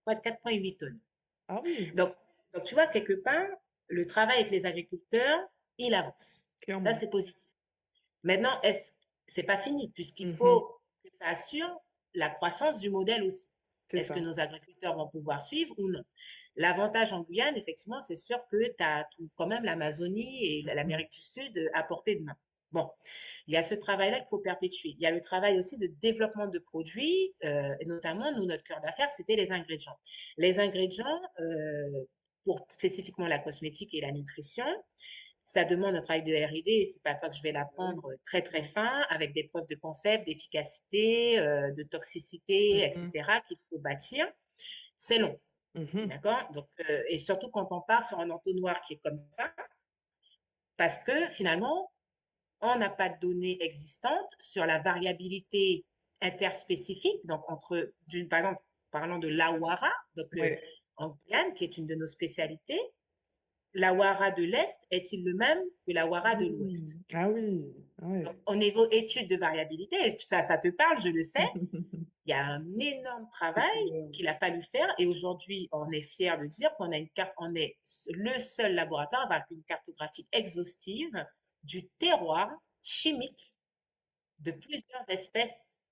4,8 tonnes. ah oui, Donc, donc, tu vois, quelque part, le travail avec les agriculteurs, il avance. Ça, clairement. c'est positif. Maintenant, c'est pas fini, puisqu'il Mhm, faut que ça assure la croissance du modèle aussi. c'est Est-ce que ça. nos agriculteurs vont pouvoir suivre ou non? L'avantage en Guyane, effectivement, c'est sûr que tu as quand même l'Amazonie et Mhm, l'Amérique du Sud à portée de main. Bon, il y a ce travail-là qu'il faut perpétuer. Il y a le travail aussi de développement de produits, et notamment, nous, notre cœur d'affaires, c'était les ingrédients. Les ingrédients, pour spécifiquement la cosmétique et la nutrition, ça demande un travail de R&D, et c'est pas toi que je vais ah oui, l'apprendre très très clairement. fin, avec des preuves de concept, d'efficacité, de toxicité, Mhm, etc., qu'il faut bâtir. C'est long, mhm, d'accord? Donc, et surtout quand on part sur un entonnoir qui est comme ça, parce que finalement, on n'a pas de données existantes sur la variabilité interspécifique, donc par exemple, parlant de l'awara, donc ouais. en Guyane, qui est une de nos spécialités, l'awara de l'Est est-il le même que l'awara de l'Ouest? Ah oui, ah Donc, ouais. au niveau études de variabilité, ça te parle, je le sais, il y a un énorme C'est travail clair. qu'il a fallu faire et aujourd'hui, on est fier de dire qu'on a une carte, on est le seul laboratoire avec une cartographie exhaustive du terroir chimique de plusieurs espèces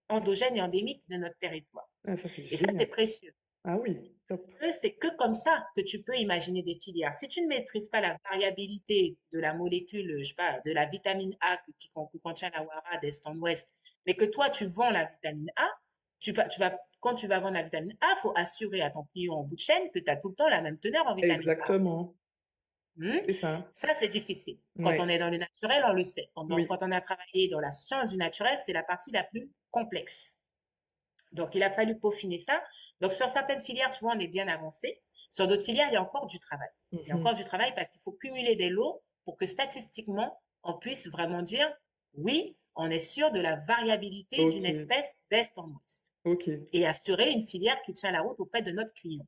endogènes et endémiques de notre territoire. Ah, ça, c'est Et ça, c'est génial. précieux. Ah oui, top. C'est que comme ça que tu peux imaginer des filières. Si tu ne maîtrises pas la variabilité de la molécule, je sais pas, de la vitamine A qui contient la wara d'est en ouest, mais que toi, tu vends la vitamine A, quand tu vas vendre la vitamine A, il faut assurer à ton client en bout de chaîne que tu as tout le temps la même teneur en vitamine A. Exactement. Hmm. C'est ça. Ça, c'est difficile. Quand on Ouais. est dans le naturel, on le sait. Oui. Quand on a travaillé dans la science du naturel, c'est la partie la plus complexe. Donc, il a fallu peaufiner ça. Donc, sur certaines filières, tu vois, on est bien avancé. Sur d'autres filières, il y a encore du travail. Il y a Mhm. encore du travail parce qu'il faut cumuler des lots pour que statistiquement, on puisse vraiment dire, oui, on est sûr de la variabilité d'une Ok. espèce d'est en ouest Ok. et assurer une filière qui tient la route auprès de notre client.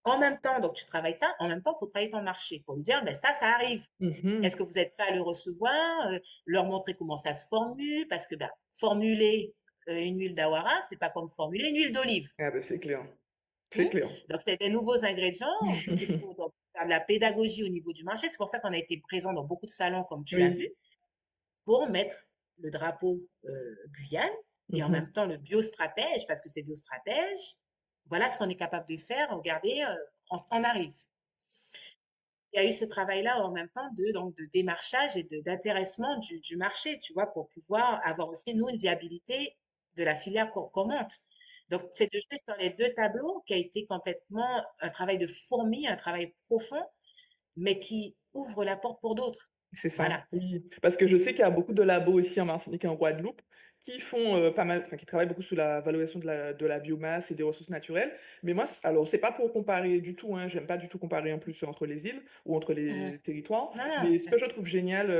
En même temps, donc tu travailles ça, en même temps, il faut travailler ton marché pour lui dire, ben ça arrive. Est-ce Mhm. que vous êtes prêt à le recevoir? Leur montrer comment ça se formule, parce que ben, formuler une huile d'awara, c'est pas comme formuler une huile d'olive. Ah ben, c'est clair. C'est Hmm. clair. Donc, c'est des nouveaux ingrédients qu'il faut donc faire de la pédagogie au niveau du marché. C'est pour ça qu'on a été présent dans beaucoup de salons, comme tu l'as vu, Oui. pour mettre le drapeau Guyane et en Mhm. même temps le biostratège, parce que c'est biostratège. Voilà ce qu'on est capable de faire. Regardez, on arrive. il y a eu ce travail-là en même temps donc, de démarchage et d'intéressement du marché, tu vois, pour pouvoir avoir aussi, nous, une viabilité de la filière qu'on monte. Donc, c'est de jouer sur les deux tableaux qui a été complètement un travail de fourmi, un travail profond, mais qui ouvre la porte pour d'autres. C'est ça, Voilà. oui. Parce que je sais qu'il y a beaucoup de labos ici en Martinique et en Guadeloupe qui font pas mal, enfin qui travaillent beaucoup sur la valorisation de la biomasse et des ressources naturelles. Mais moi, alors c'est pas pour comparer du tout, hein, j'aime pas du tout comparer en plus entre les îles ou entre Mhm. les territoires. Non, non, Mais ce que je trouve génial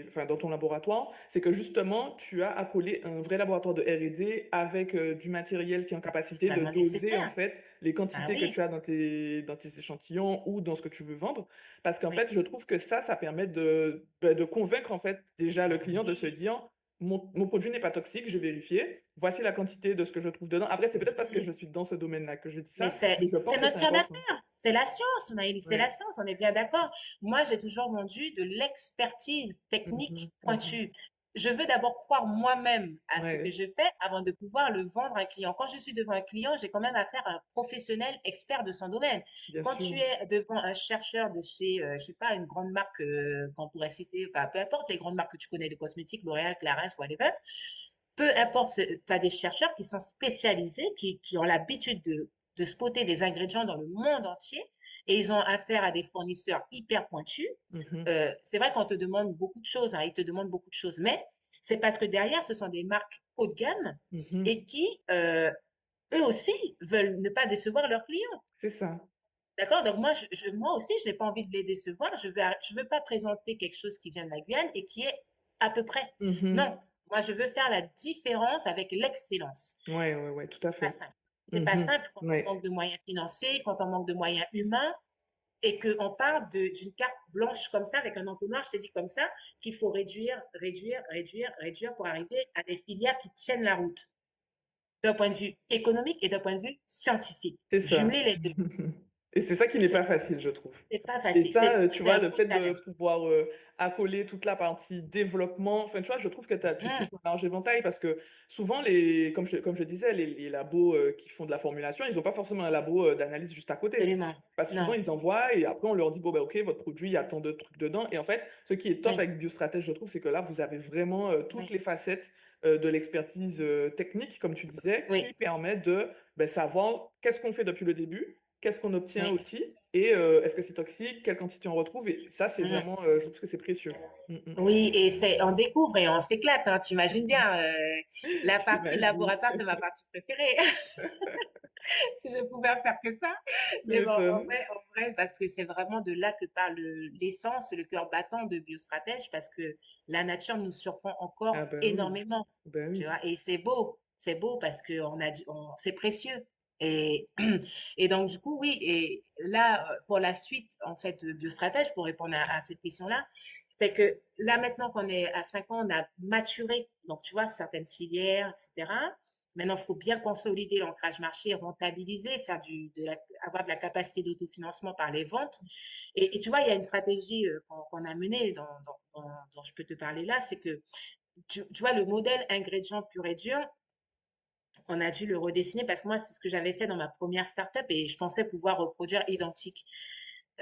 enfin, dans ton laboratoire, c'est que justement tu as accolé un vrai laboratoire de R&D avec du matériel qui est en bah, c'est capacité de totalement doser en nécessaire. fait les Ah quantités que tu oui, as dans tes échantillons ou dans ce que tu veux vendre. Parce qu'en oui, fait, je trouve que ça permet de convaincre en fait déjà le bah client de se oui. dire, mon produit n'est pas toxique, j'ai vérifié, voici la quantité de ce que je trouve dedans. Après, c'est peut-être parce que je suis dans ce domaine-là que je dis Mais ça, mais je c'est pense que notre c'est cœur important. d'affaires. C'est la science, Maëlle, c'est la Ouais. science, on est bien d'accord. Moi, j'ai toujours vendu de l'expertise Mhm, technique mhm. pointue. Je veux d'abord croire moi-même à ce que Ouais, je fais avant de pouvoir le vendre à un client. Quand je suis devant un client, j'ai quand même affaire à un professionnel expert de son domaine. bien Quand tu sûr. es devant un chercheur de chez, je sais pas, une grande marque qu'on pourrait citer, enfin, peu importe les grandes marques que tu connais de cosmétiques, L'Oréal, Clarins, whatever, peu importe, tu as des chercheurs qui sont spécialisés, qui ont l'habitude de spotter des ingrédients dans le monde entier et ils ont affaire à des fournisseurs hyper pointus. Mhm, C'est vrai qu'on te demande beaucoup de choses, hein, ils te demandent beaucoup de choses, mais c'est parce que derrière, ce sont des marques haut de gamme mhm. et qui, eux aussi, veulent ne pas décevoir leurs clients. C'est ça. D'accord? Donc moi, moi aussi, je n'ai pas envie de les décevoir. Je veux pas présenter quelque chose qui vient de la Guyane et qui est à peu près. Non, Mhm. moi, je veux faire la différence avec l'excellence. Ouais, ouais, ouais, tout à Pas fait. simple. C'est pas Mhm. simple quand on Ouais. manque de moyens financiers, quand on manque de moyens humains et qu'on part d'une carte blanche comme ça, avec un entonnoir, je t'ai dit comme ça, qu'il faut réduire, réduire, réduire, réduire pour arriver à des filières qui tiennent la route d'un point de vue économique et d'un point de vue scientifique. C'est ça. Jumeler les deux. Et c'est ça qui n'est C'est pas facile, je trouve. c'est pas Et facile. ça, tu C'est vois, un le gros fait de challenge. pouvoir accoler toute la partie développement, enfin, tu vois, je trouve que tu Mhm. couvres un large éventail parce que souvent, comme je disais, les labos qui font de la formulation, ils n'ont pas forcément un labo d'analyse juste à côté. Absolument. Parce que souvent, Non. ils envoient et après, on leur dit, bon, bah, OK, votre produit, il y a tant de trucs dedans. Et en fait, ce qui est top Oui, avec Biostratège, je trouve, c'est que là, vous avez vraiment toutes oui, les facettes de l'expertise technique, comme tu disais, qui oui, permettent de ben, savoir qu'est-ce qu'on fait depuis le début, qu'est-ce qu'on obtient oui. aussi, et est-ce que c'est toxique, quelle quantité on retrouve. Et ça, c'est Mhm. vraiment, je trouve que c'est précieux. Mm, mm. Oui, et on découvre et on s'éclate, hein, t'imagines bien. La partie J'imagine. laboratoire, c'est ma partie préférée. Si je pouvais faire que ça. Tu Mais bon, m'étonnes. en vrai, parce que c'est vraiment de là que parle l'essence, le cœur battant de Biostratège, parce que la nature nous surprend Ah encore ben oui, énormément, ben tu oui. vois. Et c'est beau parce que c'est précieux. Et, et donc, du coup, oui, et là, pour la suite, en fait, de Biostratège, pour répondre à cette question-là, c'est que là, maintenant qu'on est à 5 ans, on a maturé, donc tu vois, certaines filières, etc. Maintenant, il faut bien consolider l'ancrage marché, rentabiliser, avoir de la capacité d'autofinancement par les ventes. Et tu vois, il y a une stratégie qu'on a menée dont je peux te parler là, c'est que tu vois, le modèle ingrédient pur et dur, on a dû le redessiner parce que moi, c'est ce que j'avais fait dans ma première startup et je pensais pouvoir reproduire identique.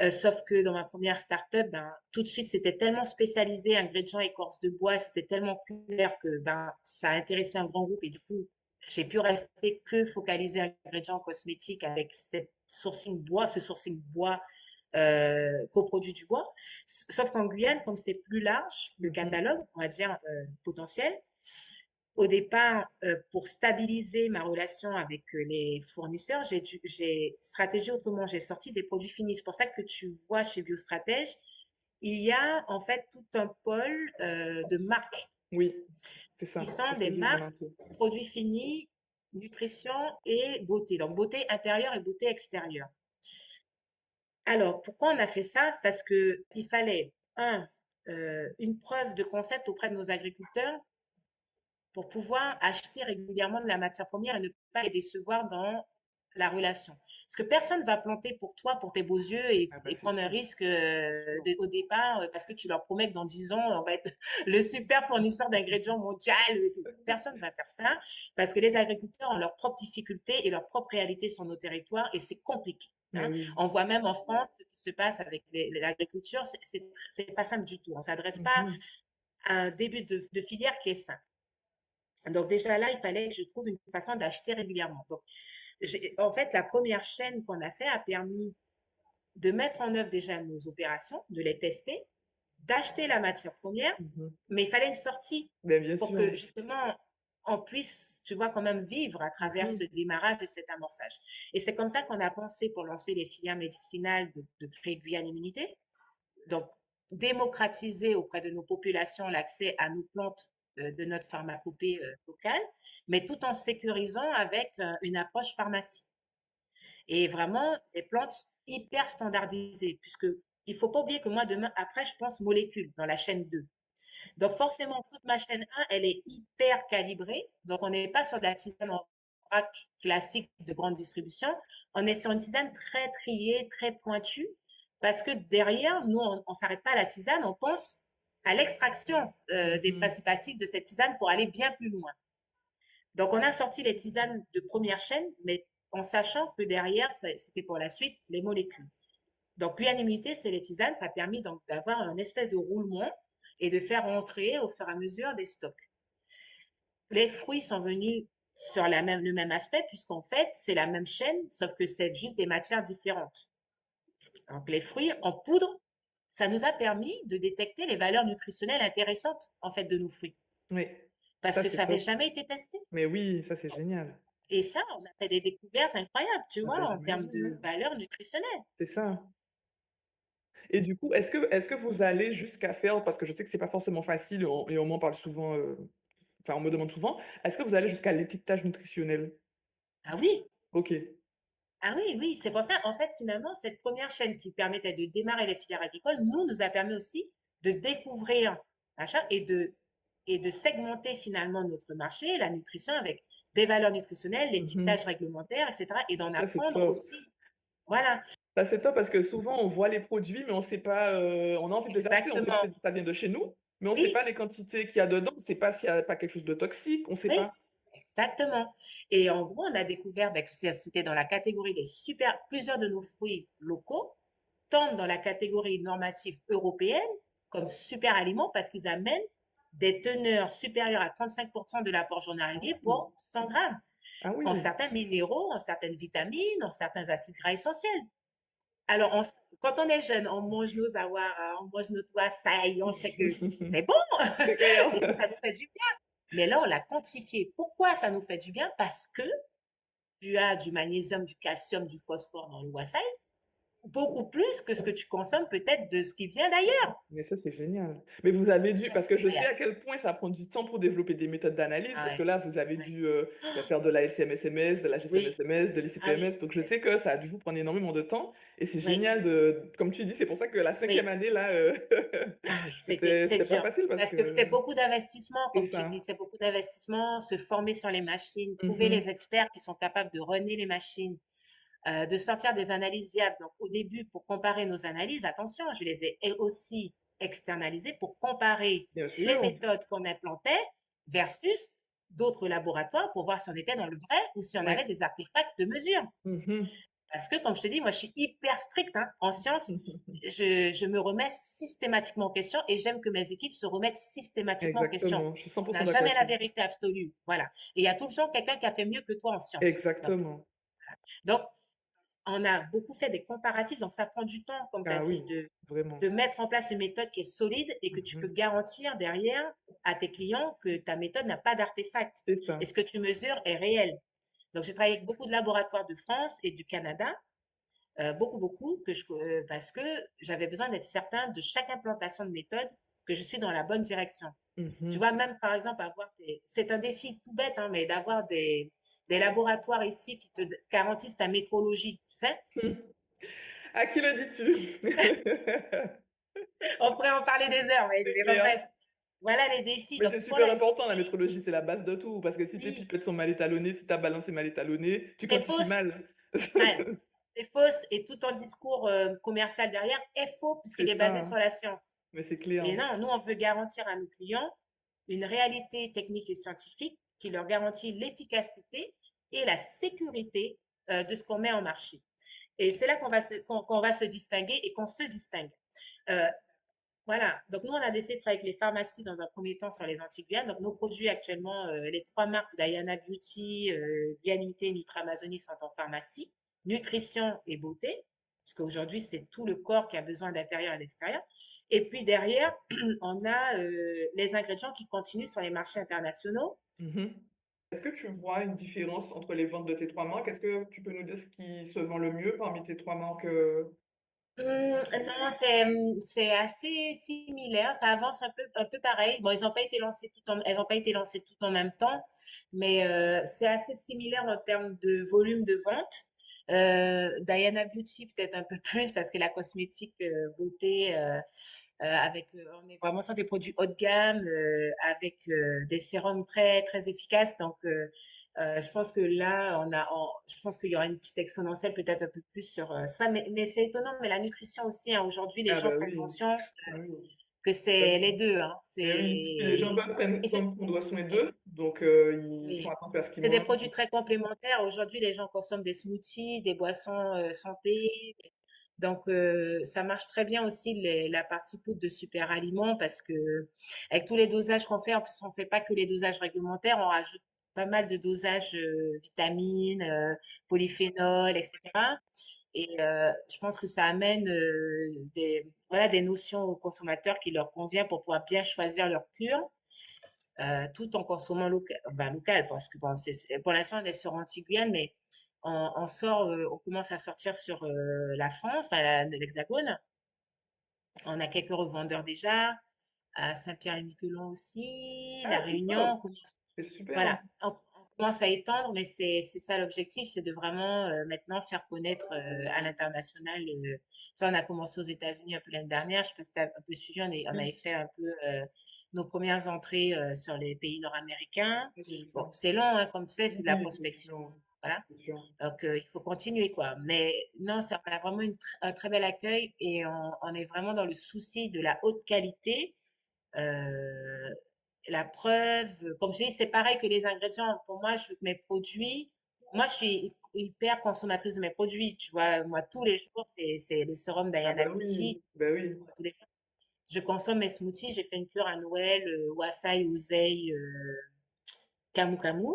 Sauf que dans ma première startup, ben, tout de suite, c'était tellement spécialisé, ingrédients écorce de bois, c'était tellement clair que ben, ça a intéressé un grand groupe et du coup, j'ai pu rester que focalisé ingrédients cosmétiques avec ce sourcing bois, coproduit du bois. Sauf qu'en Guyane, comme c'est plus large, le Mhm. catalogue, on va dire, potentiel, au départ, pour stabiliser ma relation avec les fournisseurs, j'ai stratégié autrement. J'ai sorti des produits finis. C'est pour ça que tu vois chez Biostratège, il y a en fait tout un pôle de marques Oui, c'est qui ça, c'est sont ce des que j'ai marques remarqué. produits finis, nutrition et beauté. Donc beauté intérieure et beauté extérieure. Alors, pourquoi on a fait ça? C'est parce que il fallait, une preuve de concept auprès de nos agriculteurs pour pouvoir acheter régulièrement de la matière première et ne pas les décevoir dans la relation. Parce que personne ne va planter pour toi, pour tes beaux yeux Ah ben et c'est prendre un sûr, risque c'est sûr. au départ parce que tu leur promets que dans 10 ans, on va être le super fournisseur d'ingrédients mondial. Et tout. Personne ne va faire ça parce que les agriculteurs ont leurs propres difficultés et leurs propres réalités sur nos territoires et c'est compliqué. Mais hein. oui. On voit même en France ce qui se passe avec l'agriculture, c'est pas simple du tout. On s'adresse pas Mhm. à un début de filière qui est simple. Donc déjà là, il fallait que je trouve une façon d'acheter régulièrement. Donc en fait, la première chaîne qu'on a fait a permis de mettre en œuvre déjà nos opérations, de les tester, d'acheter la matière première, Mhm. mais il fallait une sortie Ben, bien pour sûr. que justement on puisse, tu vois, quand même vivre à travers Mhm. ce démarrage et cet amorçage. Et c'est comme ça qu'on a pensé pour lancer les filières médicinales de créer Guyane Immunité. Donc, démocratiser auprès de nos populations l'accès à nos plantes de notre pharmacopée locale, mais tout en sécurisant avec une approche pharmacie. Et vraiment, des plantes hyper standardisées, puisque il faut pas oublier que moi, demain, après, je pense molécules dans la chaîne 2. Donc, forcément, toute ma chaîne 1, elle est hyper calibrée. Donc, on n'est pas sur de la tisane en vrac classique de grande distribution. On est sur une tisane très triée, très pointue, parce que derrière, nous, on ne s'arrête pas à la tisane, on pense à l'extraction des Mhm. principes actifs de cette tisane pour aller bien plus loin. Donc, on a sorti les tisanes de première chaîne, mais en sachant que derrière, c'était pour la suite les molécules. Donc, l'unanimité, c'est les tisanes. Ça a permis donc d'avoir un espèce de roulement et de faire entrer au fur et à mesure des stocks. Les fruits sont venus sur le même aspect, puisqu'en fait, c'est la même chaîne, sauf que c'est juste des matières différentes. Donc, les fruits en poudre, ça nous a permis de détecter les valeurs nutritionnelles intéressantes, en fait, de nos fruits, Oui, parce ça que c'est ça n'avait top. jamais été testé. Mais oui, ça c'est génial. Et ça, on a fait des découvertes incroyables, tu Ah vois, ben, en termes j'imagine, de hein. valeurs nutritionnelles. C'est ça. Et du coup, est-ce que vous allez jusqu'à faire, parce que je sais que c'est pas forcément facile et on m'en parle souvent, enfin on me demande souvent, est-ce que vous allez jusqu'à l'étiquetage nutritionnel? Ah oui, Ok. ah oui, oui, c'est pour ça, en fait, finalement, cette première chaîne qui permettait de démarrer les filières agricoles, nous a permis aussi de découvrir machin, et de segmenter finalement notre marché, la nutrition, avec des valeurs nutritionnelles, Mhm. l'étiquetage réglementaire, etc., et d'en Ça c'est apprendre top. aussi. Voilà, Ça c'est top parce que souvent on voit les produits, mais on sait pas, on a envie de les acheter, on sait que exactement. ça vient de chez nous, mais on sait Oui, pas les quantités qu'il y a dedans, on sait pas s'il y a pas quelque chose de toxique, on sait oui, pas. exactement. Et en gros, on a découvert ben, que c'était dans la catégorie des super, plusieurs de nos fruits locaux tombent dans la catégorie normative européenne comme super aliments parce qu'ils amènent des teneurs supérieures à 35% de l'apport Ah journalier oui. pour 100 grammes, Ah en oui. certains minéraux, en certaines vitamines, en certains acides gras essentiels. Alors, quand on est jeune, on mange nos awaras, on mange nos toasaï, on sait que c'est bon C'est clair. et que ça nous fait du bien. Mais là, on l'a quantifié. Pourquoi ça nous fait du bien? Parce que tu as du magnésium, du calcium, du phosphore dans le wassaï, beaucoup plus que ce que tu consommes peut-être de ce qui vient d'ailleurs. Mais ça, c'est génial. Mais vous avez dû, C'est parce que je sais incroyable. à quel point ça prend du temps pour développer des méthodes d'analyse, Ah parce que ouais, là, vous avez ouais. dû bah, faire de la LCMSMS, de la Oui, GCMSMS, de ah oui, l'ICPMS, donc je sais que ça a dû vous prendre énormément de temps, et c'est oui, génial de, comme tu dis, c'est pour ça que la cinquième oui. année, là, Ah oui, c'est c'était pas dur. facile, parce Parce que que c'est beaucoup d'investissement, c'est comme tu dis, ça. c'est beaucoup d'investissement, se former sur les machines, trouver Mhm, les experts qui sont capables de runner les machines, de sortir des analyses viables. Donc, au début, pour comparer nos analyses, attention, je les ai aussi externalisées pour comparer bien les sûr. méthodes qu'on implantait versus d'autres laboratoires pour voir si on était dans le vrai ou si on avait Ouais. des artefacts de mesure. Mhm. Parce que, comme je te dis, moi, je suis hyper stricte hein. En sciences. Je me remets systématiquement en question et j'aime que mes équipes se remettent systématiquement en question. Exactement, je suis On 100% n'a d'accord jamais avec la toi. vérité absolue. Voilà. Et il y a toujours quelqu'un qui a fait mieux que toi en sciences. Exactement. Donc, on a beaucoup fait des comparatifs. Donc, ça prend du temps, comme tu as Ah dit, oui, vraiment. de mettre en place une méthode qui est solide et que tu peux Mhm. garantir derrière à tes clients que ta méthode n'a pas d'artefact C'est et ça. ce que tu mesures est réel. Donc, j'ai travaillé avec beaucoup de laboratoires de France et du Canada, beaucoup, beaucoup, parce que j'avais besoin d'être certain de chaque implantation de méthode que je suis dans la bonne direction. Tu Mhm. vois, même par exemple, c'est un défi tout bête, hein, mais d'avoir des laboratoires ici qui te garantissent ta métrologie, tu sais. À qui le dis-tu? On pourrait en parler des heures, C'est mais bon, clair. bref. Voilà les défis. Mais Donc, c'est pour super important, la l'expliquer, métrologie, c'est la base de tout. Parce que si tes oui, pipettes sont mal étalonnées, si ta balance est mal étalonnée, tu c'est quantifies fausse. mal. Ouais, c'est fausse et tout ton discours commercial derrière est faux C'est puisqu'il est basé ça, sur hein. la science. Mais c'est clair. Et non, nous, on veut garantir à nos clients une réalité technique et scientifique qui leur garantit l'efficacité et la sécurité de ce qu'on met en marché. Et c'est là qu'on va se distinguer et qu'on se distingue. Euh, voilà. Donc, nous, on a décidé de travailler avec les pharmacies dans un premier temps sur les antibiotiques. Donc, nos produits actuellement, les trois marques Diana Beauty, Bienité et Nutramazoni sont en pharmacie. Nutrition et beauté, parce qu'aujourd'hui, c'est tout le corps qui a besoin d'intérieur et d'extérieur. Et puis derrière, on a les ingrédients qui continuent sur les marchés internationaux. Mhm. Est-ce que tu vois une différence entre les ventes de tes trois marques? Est-ce que tu peux nous dire ce qui se vend le mieux parmi tes trois marques? Non, c'est assez similaire, ça avance un peu pareil. Bon, elles n'ont pas été lancées toutes en même temps, mais c'est assez similaire en termes de volume de vente. Diana Beauty peut-être un peu plus parce que la cosmétique beauté, on est vraiment sur des produits haut de gamme, avec des sérums très très efficaces. Donc, je pense que là, je pense qu'il y aura une petite exponentielle peut-être un peu plus sur ça. Mais c'est étonnant. Mais la nutrition aussi, hein, aujourd'hui, les Ah gens bah prennent oui, conscience ah oui. que c'est les deux. Hein. Et oui, et les gens veulent Et prendre soin d'eux, donc ils font oui. attention à ce qu'ils C'est des mangent. produits très complémentaires. Aujourd'hui, les gens consomment des smoothies, des boissons santé. Donc, ça marche très bien aussi la partie poudre de super aliments parce que avec tous les dosages qu'on fait, en plus, on fait pas que les dosages réglementaires, on rajoute pas mal de dosages vitamines, polyphénols, etc. Et je pense que ça amène voilà, des notions aux consommateurs qui leur convient pour pouvoir bien choisir leur cure tout en consommant local, parce que bon, pour l'instant, on est sur Antigüen, mais on commence à sortir sur la France, enfin, l'Hexagone. On a quelques revendeurs déjà, à Saint-Pierre-et-Miquelon aussi, La Ah, c'est Réunion. top, c'est super. Voilà, on commence à étendre, mais c'est ça l'objectif, c'est de vraiment maintenant faire connaître à l'international. Ça, on a commencé aux États-Unis un peu l'année dernière. Je sais pas si tu as un peu suivi, on avait Oui, fait un peu nos premières entrées sur les pays nord-américains. j'ai vu Bon, ça. c'est long, hein, comme tu sais, c'est de la Oui, c'est prospection. sûr, Voilà. c'est sûr. Donc, il faut continuer, quoi. Mais non, on a vraiment un très bel accueil et on est vraiment dans le souci de la haute qualité. Euh, la preuve, comme je dis, c'est pareil que les ingrédients. Pour moi, je veux que mes produits, moi, je suis hyper consommatrice de mes produits. Tu vois, moi, tous les jours, c'est le sérum Ah Diana bah Beauty. oui, bah oui. Tous les jours. Je consomme mes smoothies. J'ai fait une cure à Noël, Wasai, Ouzei, Camu Camu.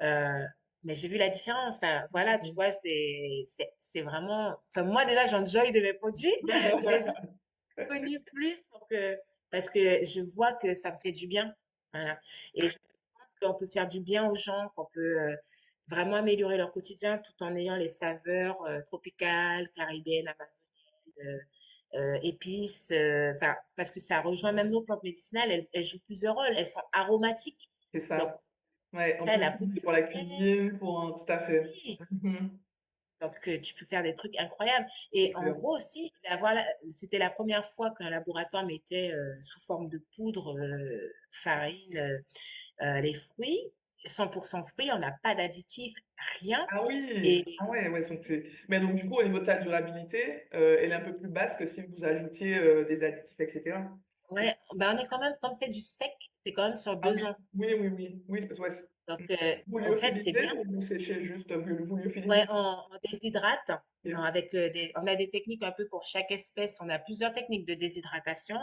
Euh, mais j'ai vu la différence. Enfin, voilà, tu vois, c'est vraiment. Enfin, moi, déjà, j'enjoy de mes produits. J'ai juste connu plus parce que je vois que ça me fait du bien. Voilà. Et je pense qu'on peut faire du bien aux gens, qu'on peut vraiment améliorer leur quotidien tout en ayant les saveurs tropicales, caribéennes, amazoniennes, épices. Enfin, parce que ça rejoint même nos plantes médicinales. Elles jouent plusieurs rôles. Elles sont aromatiques. C'est Donc, ça. Ouais, on ça, peut la poudre l'utiliser de pour la cannelle, cuisine, tout à fait. oui. Mhm. Donc, tu peux faire des trucs incroyables. C'est Et en sûr. gros aussi, c'était la première fois qu'un laboratoire mettait sous forme de poudre, farine, les fruits, 100% fruits, on n'a pas d'additifs, rien. Ah oui, Et ah ouais, ouais, donc c'est. Mais donc du coup, au niveau de ta durabilité, elle est un peu plus basse que si vous ajoutiez des additifs, etc. C'est- ouais, ben on est quand même, comme c'est du sec, c'est quand même sur Ah 2 ans. oui, oui, oui, oui, oui, c'est parce que ouais, Donc, vous en fait, c'est lyophilisez bien. ou vous séchez juste, vous Ouais, lyophilisez? on déshydrate Ok. avec on a des techniques un peu pour chaque espèce. On a plusieurs techniques de déshydratation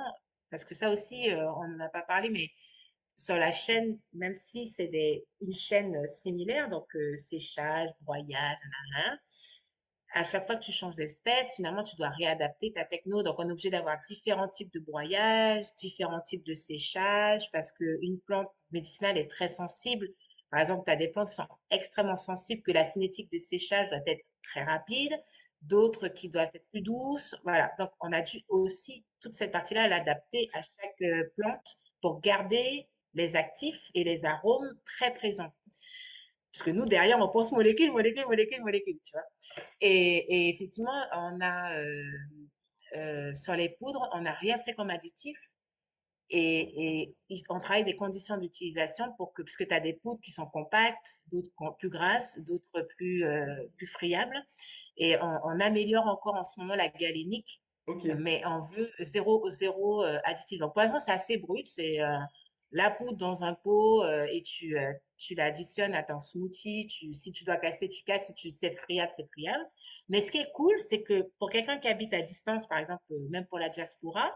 parce que ça aussi, on n'en a pas parlé, mais sur la chaîne, même si c'est une chaîne similaire, donc séchage, broyage, nanana, à chaque fois que tu changes d'espèce, finalement, tu dois réadapter ta techno. Donc, on est obligé d'avoir différents types de broyage, différents types de séchage, parce qu'une plante médicinale est très sensible. Par exemple, tu as des plantes qui sont extrêmement sensibles, que la cinétique de séchage doit être très rapide, d'autres qui doivent être plus douces. Voilà. Donc, on a dû aussi, toute cette partie-là, l'adapter à chaque plante pour garder les actifs et les arômes très présents. Puisque nous, derrière, on pense molécule, molécule, molécule, molécule, tu vois. Et effectivement, sur les poudres, on n'a rien fait comme additif. On travaille des conditions d'utilisation puisque tu as des poudres qui sont compactes, d'autres plus grasses, d'autres plus friables. Et on améliore encore en ce moment la galénique, Ok. mais on veut zéro additif. Donc pour l'instant, c'est assez brut. la poudre dans un pot et tu l'additionnes à ton smoothie. Si tu dois casser, tu casses. Si tu c'est friable, c'est friable. Mais ce qui est cool, c'est que pour quelqu'un qui habite à distance, par exemple, même pour la diaspora,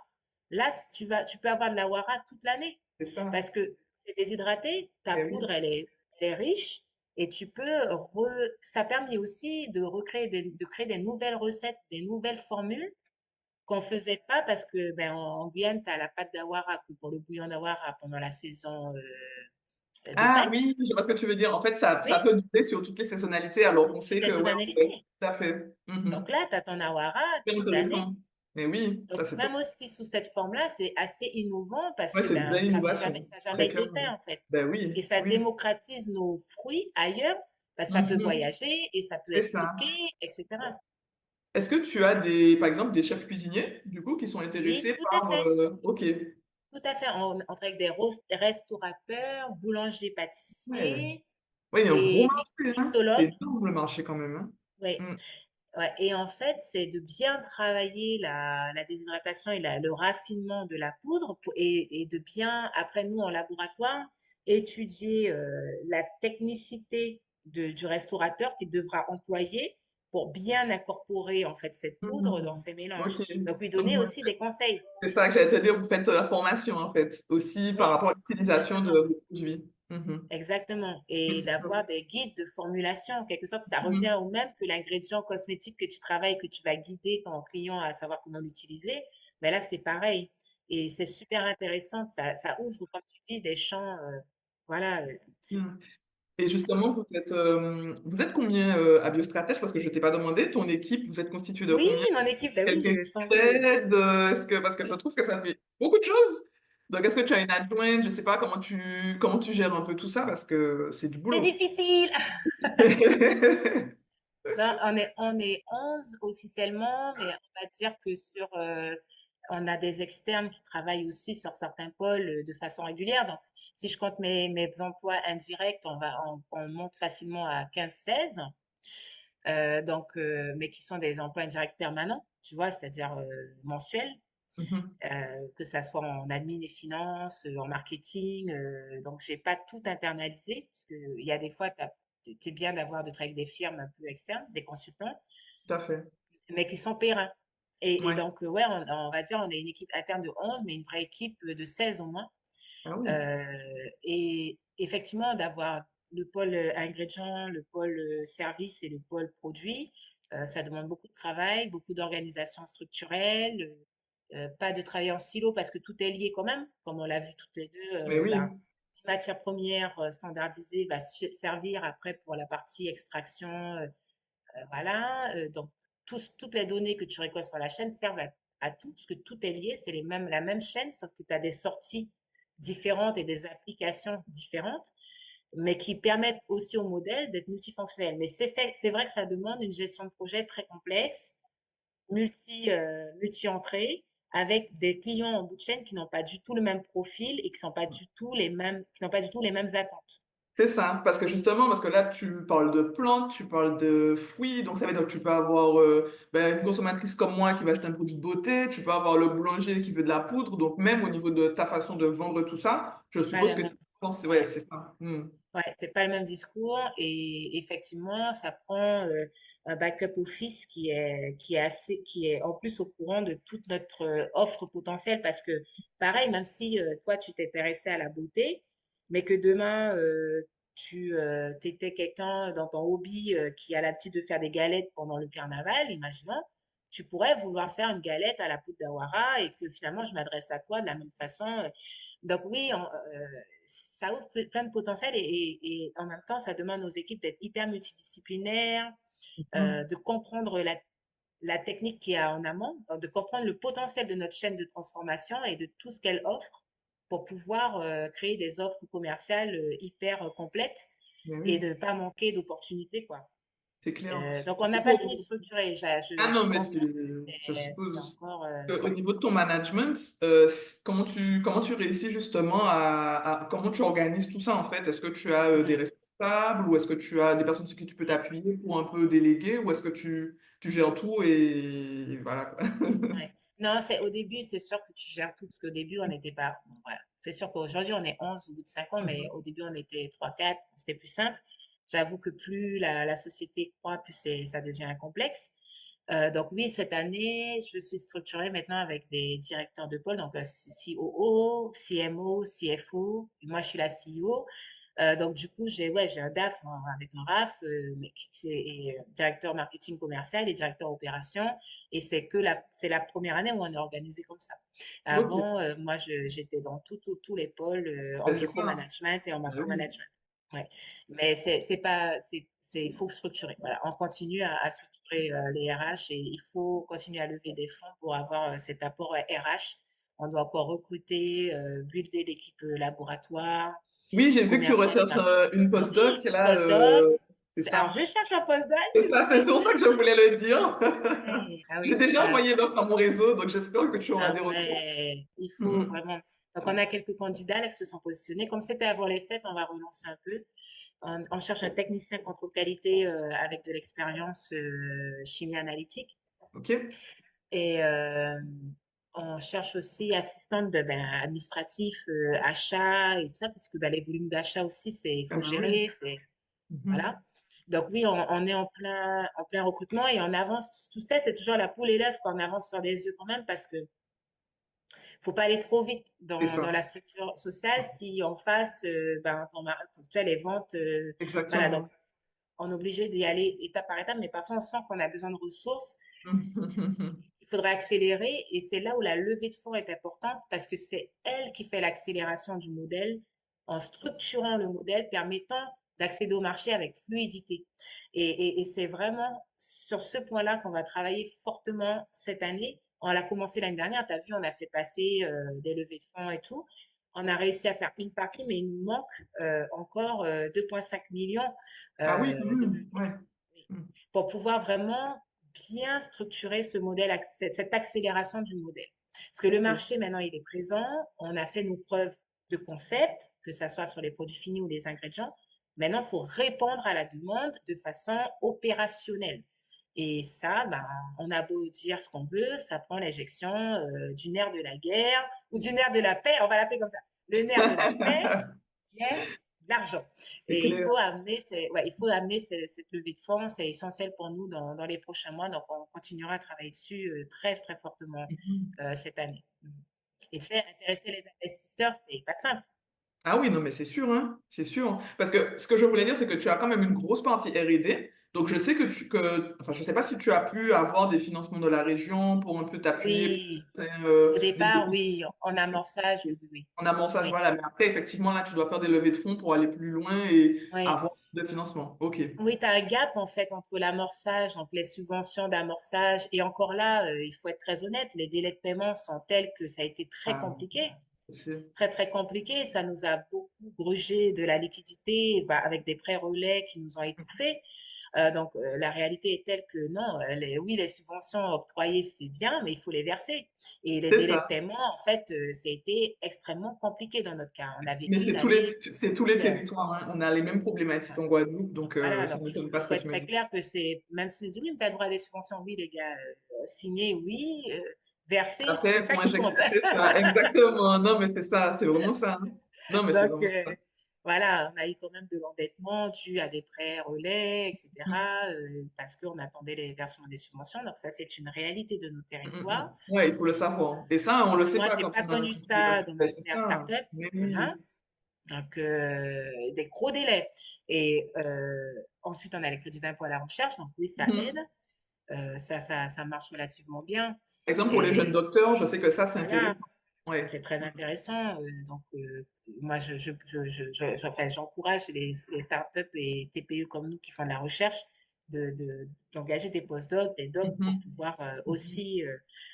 là, tu peux avoir de la wara toute l'année C'est ça. parce que c'est déshydraté, ta Eh poudre, oui. elle est riche et ça permet aussi de créer des nouvelles recettes, des nouvelles formules qu'on faisait pas parce que ben en Guyane, tu as la pâte d'awara pour le bouillon d'awara pendant la saison de Ah Pâques. oui, je vois ce que tu veux dire. En fait, ça Oui, peut durer sur toutes les saisonnalités, alors qu'on sait toute la que, ouais, saisonnalité. tout à fait. Donc là, tu as ton awara C'est toute l'année. intéressant. Mais oui, Donc ça c'est top. même aussi sous cette forme-là, c'est assez innovant parce Ouais, que c'est une ben belle innovation, ça a jamais très été clairement. fait en fait. Ben Et oui, ça oui. démocratise nos fruits ailleurs. Ben, ça peut Mhm. voyager et ça peut C'est être ça. stocké, etc. Est-ce que tu as par exemple, des chefs cuisiniers, du coup, qui sont Oui, intéressés tout à par... fait. Ok. Tout à fait. On travaille avec des restaurateurs, boulangers, Ouais. pâtissiers Oui, il y a un gros et marché, hein. C'est mixologues. énorme le marché quand même, hein. Oui. Mm. Ouais, et en fait, c'est de bien travailler la déshydratation et le raffinement de la poudre et de bien, après nous, en laboratoire, étudier la technicité du restaurateur qu'il devra employer pour bien incorporer en fait cette poudre dans Mm. ses mélanges. Ok. Donc, lui Donc, donner aussi des conseils. c'est ça que j'allais te dire, vous faites la formation, en fait, aussi par Oui, rapport à l'utilisation de exactement. vos produits. Mhm. Exactement. Mais Et c'est top. d'avoir des guides de formulation, en quelque sorte, ça revient Mhm. au même que l'ingrédient cosmétique que tu travailles, que tu vas guider ton client à savoir comment l'utiliser. Mais là, c'est pareil. Et c'est super intéressant. Ça ouvre, comme tu dis, des champs. Voilà. Mm. Et justement, vous êtes combien à Biostratège? Parce que je ne t'ai pas demandé, ton équipe, vous êtes constitué de Oui, combien? mon équipe, bah oui, Quelqu'un qui sans eux. t'aide? Parce que je trouve que ça fait beaucoup de choses. Donc, est-ce que tu as une adjointe? Je ne sais pas comment tu gères un peu tout ça parce que c'est du C'est boulot. difficile. Non, on est 11 officiellement, mais on va dire que on a des externes qui travaillent aussi sur certains pôles de façon régulière. Donc, si je compte mes emplois indirects, on monte facilement à 15-16. Mais qui sont des emplois indirects permanents, tu vois, c'est-à-dire mensuels, Mhm. que ça soit en admin et finance, en marketing. Donc, j'ai pas tout internalisé, parce qu'il y a des fois, c'est bien de travailler avec des firmes un peu externes, des consultants, Tout à fait. mais qui sont pérennes. Et Ouais. donc, ouais, on va dire, on est une équipe interne de 11 mais une vraie équipe de 16 au moins. Ah oui. Et effectivement, d'avoir le pôle ingrédients, le pôle service et le pôle produit, ça demande beaucoup de travail, beaucoup d'organisation structurelle, pas de travail en silo parce que tout est lié quand même, comme on l'a vu toutes les deux. Mais oui. Ben, une matière première standardisée va servir après pour la partie extraction, voilà. Donc, toutes les données que tu récoltes sur la chaîne servent à tout, parce que tout est lié, c'est la même chaîne, sauf que tu as des sorties différentes et des applications différentes, mais qui permettent aussi au modèle d'être multifonctionnel. Mais c'est vrai que ça demande une gestion de projet très complexe, multi-entrée, avec des clients en bout de chaîne qui n'ont pas du tout le même profil et qui n'ont pas du tout les mêmes attentes. C'est ça, parce que justement, parce que là, tu parles de plantes, tu parles de fruits, donc ça veut dire que tu peux avoir une consommatrice comme moi qui va acheter un produit de beauté, tu peux avoir le boulanger qui veut de la poudre, donc même au niveau de ta façon de vendre tout ça, je Pas suppose le que même. ouais, Ouais. c'est ça. Hmm. Ouais, c'est pas le même discours et effectivement, ça prend un backup office qui est en plus au courant de toute notre offre potentielle parce que pareil, même si toi tu t'intéressais à la beauté, mais que demain tu étais quelqu'un dans ton hobby qui a l'habitude de faire des galettes pendant le carnaval, imaginons, tu pourrais vouloir faire une galette à la poudre d'Awara et que finalement je m'adresse à toi de la même façon. Donc oui, ça ouvre plein de potentiel et en même temps, ça demande aux équipes d'être hyper multidisciplinaires, Mhm. de comprendre la technique qu'il y a en amont, de comprendre le potentiel de notre chaîne de transformation et de tout ce qu'elle offre pour pouvoir créer des offres commerciales hyper complètes Mais et oui, de ne pas manquer d'opportunités, quoi. c'est clair. Donc, on n'a pas fini de structurer. Ah Je non, suis mais consciente que je c'est suppose. encore... Au ouais. niveau de ton management, comment tu réussis justement comment tu organises tout ça en fait? Est-ce que tu as des Mhm. responsables ou est-ce que tu as des personnes sur qui tu peux t'appuyer pour un peu déléguer ou est-ce que tu gères tout et voilà quoi. Ouais. Non, c'est au début, c'est sûr que tu gères tout, parce qu'au début, on n'était pas. Bon, voilà. C'est sûr qu'aujourd'hui, on est 11 au bout de 5 ans, mais au début, on était 3 4 c'était plus simple. J'avoue que plus la société croît, plus ça devient complexe. Donc oui, cette année, je suis structurée maintenant avec des directeurs de pôle, donc COO, CMO, CFO, et moi je suis la CEO. Donc du coup, j'ai un DAF avec un RAF, directeur marketing commercial et directeur opération. Et c'est la première année où on est organisé comme ça. Ok, Avant, moi, j'étais dans tous les pôles en ben, c'est ça. micromanagement et en Ah oui. macromanagement. Ouais. Mais il faut structurer. Voilà. On continue à structurer les RH et il faut continuer à lever des fonds pour avoir cet apport RH. On doit encore recruter, builder l'équipe laboratoire, Oui, j'ai vu que tu commercial et recherches marketing. une postdoc, Oui, là, postdoc. c'est Alors, ça. je cherche un postdoc, C'est s'il vous ça, c'est plaît. sur ça que je voulais le dire. Ouais. Ah J'ai oui, déjà voilà, envoyé l'offre à mon réseau, donc j'espère que tu auras ah des retours. ouais, il faut Mhm. vraiment. Donc, on a quelques candidats là qui se sont positionnés. Comme c'était avant les fêtes, on va relancer un peu. On cherche un technicien contrôle qualité avec de l'expérience chimie analytique. Ok? Et on cherche aussi assistante administratif, achat et tout ça, parce que ben, les volumes d'achat aussi, il Ah faut ben oui. gérer. Mhm. Voilà. Donc oui, on est en plein recrutement et on avance. Tout ça, c'est toujours la poule et l'œuf quand on avance sur des œufs quand même, parce que faut pas aller trop vite C'est dans ça. la structure sociale si en face, tu sais, les ventes, voilà, donc Exactement. on est obligé d'y aller étape par étape, mais parfois on sent qu'on a besoin de ressources, il faudrait accélérer et c'est là où la levée de fonds est importante parce que c'est elle qui fait l'accélération du modèle en structurant le modèle permettant d'accéder au marché avec fluidité. Et c'est vraiment sur ce point-là qu'on va travailler fortement cette année. On l'a commencé l'année dernière, tu as vu, on a fait passer des levées de fonds et tout. On a réussi à faire une partie, mais il nous manque encore 2,5 millions Ah oui, quand de même. levée Ouais. Mm. pour pouvoir vraiment bien structurer ce modèle, cette accélération du modèle. Parce que le marché, maintenant, il est présent. On a fait nos preuves de concept, que ce soit sur les produits finis ou les ingrédients. Maintenant, il faut répondre à la demande de façon opérationnelle. Et ça, ben, on a beau dire ce qu'on veut, ça prend l'injection du nerf de la guerre ou du nerf de la paix, on va l'appeler comme ça. Le nerf de la paix, qui est l'argent. C'est Et clair. il faut amener cette levée de fonds, c'est essentiel pour nous dans les prochains mois. Donc, on continuera à travailler dessus très, très fortement Mhm. cette année. Et tu sais, intéresser les investisseurs, c'est pas simple. Ah oui, non, mais c'est sûr, hein, c'est sûr. Parce que ce que je voulais dire, c'est que tu as quand même une grosse partie R&D. Donc, je sais enfin, je sais pas si tu as pu avoir des financements de la région pour un peu t'appuyer pour Oui, au des départ, équipes oui, en amorçage, oui, oui, en amorçage, oui. voilà. Mais après, effectivement, là, tu dois faire des levées de fonds pour aller plus loin et Oui, oui. avoir de financement. OK. Oui, tu as un gap en fait entre l'amorçage, donc les subventions d'amorçage, et encore là, il faut être très honnête, les délais de paiement sont tels que ça a été très Ah, compliqué. c'est... Très, très compliqué. Ça nous a beaucoup grugé de la liquidité bah, avec des prêts relais qui nous ont étouffés. Donc, la réalité est telle que non, oui, les subventions octroyées, c'est bien, mais il faut les verser. Et les C'est délais de ça. paiement, en fait, ça a été extrêmement compliqué dans notre cas. On a Mais vécu une année c'est tous les difficile. territoires, hein. On a les mêmes problématiques en Guadeloupe, donc Voilà, ça donc ne m'étonne il pas ce faut que être tu me très dis. clair que c'est, même si on dit oui, mais tu as droit à des subventions, oui, les gars, signer, oui, verser, c'est Après, ça pour qui injecter, compte. c'est ça, exactement. Non, mais c'est ça, c'est vraiment ça, hein. Non, mais c'est Donc, vraiment ça. voilà, on a eu quand même de l'endettement dû à des prêts relais, Mhm. etc., parce qu'on attendait les versements des subventions. Donc, ça, c'est une réalité de nos territoires. Ouais, il faut le savoir. Et ça, on le sait Moi, pas j'ai quand pas on a connu quand on est dans ça dans ma ben, c'est première ça. start-up. Mais Voilà. oui. Donc, des gros délais. Et ensuite, on a les crédits d'impôt à la recherche. Donc, oui, ça aide. Mhm. Ça marche relativement bien. Par exemple, pour les jeunes Et docteurs, je sais que ça, c'est voilà. intéressant. Ouais. C'est très intéressant. Donc, moi, enfin, j'encourage les startups et TPE comme nous qui font de la recherche d'engager des postdocs, des docs pour Mhm. pouvoir Mhm. aussi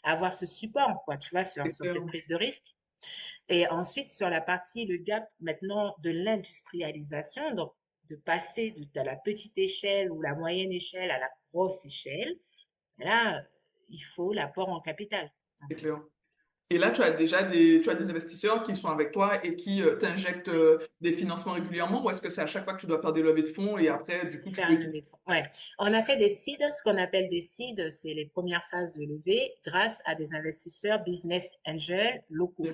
avoir ce support, quoi, tu vois, C'est sur clair. cette prise de risque. Et ensuite, sur la partie, le gap maintenant de l'industrialisation, donc de passer de la petite échelle ou la moyenne échelle à la grosse échelle, là, il faut l'apport en capital. C'est clair. Et là, tu as des investisseurs qui sont avec toi et qui t'injectent des financements régulièrement, ou est-ce que c'est à chaque fois que tu dois faire des levées de fonds et après, du coup, tu Faire peux une utiliser. levée de fonds. Ouais. On a fait des seeds, ce qu'on appelle des seeds, c'est les premières phases de levée grâce à des investisseurs business angels locaux.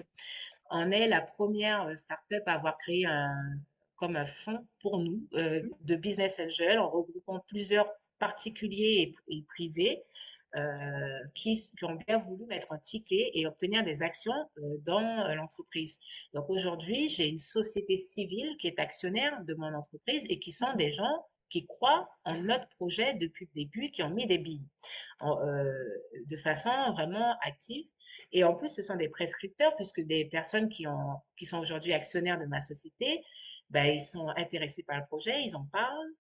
On est la première start-up à avoir créé comme un fonds pour nous de business angels en regroupant plusieurs particuliers et privés qui ont bien voulu mettre un ticket et obtenir des actions dans l'entreprise. Donc aujourd'hui, j'ai une société civile qui est actionnaire de mon entreprise et qui sont des gens qui croient en notre projet depuis le début, qui ont mis des billes en- euh, de façon vraiment active. Et en plus, ce sont des prescripteurs, puisque des personnes qui sont aujourd'hui actionnaires de ma société, ben, ils sont intéressés par le projet, ils en parlent,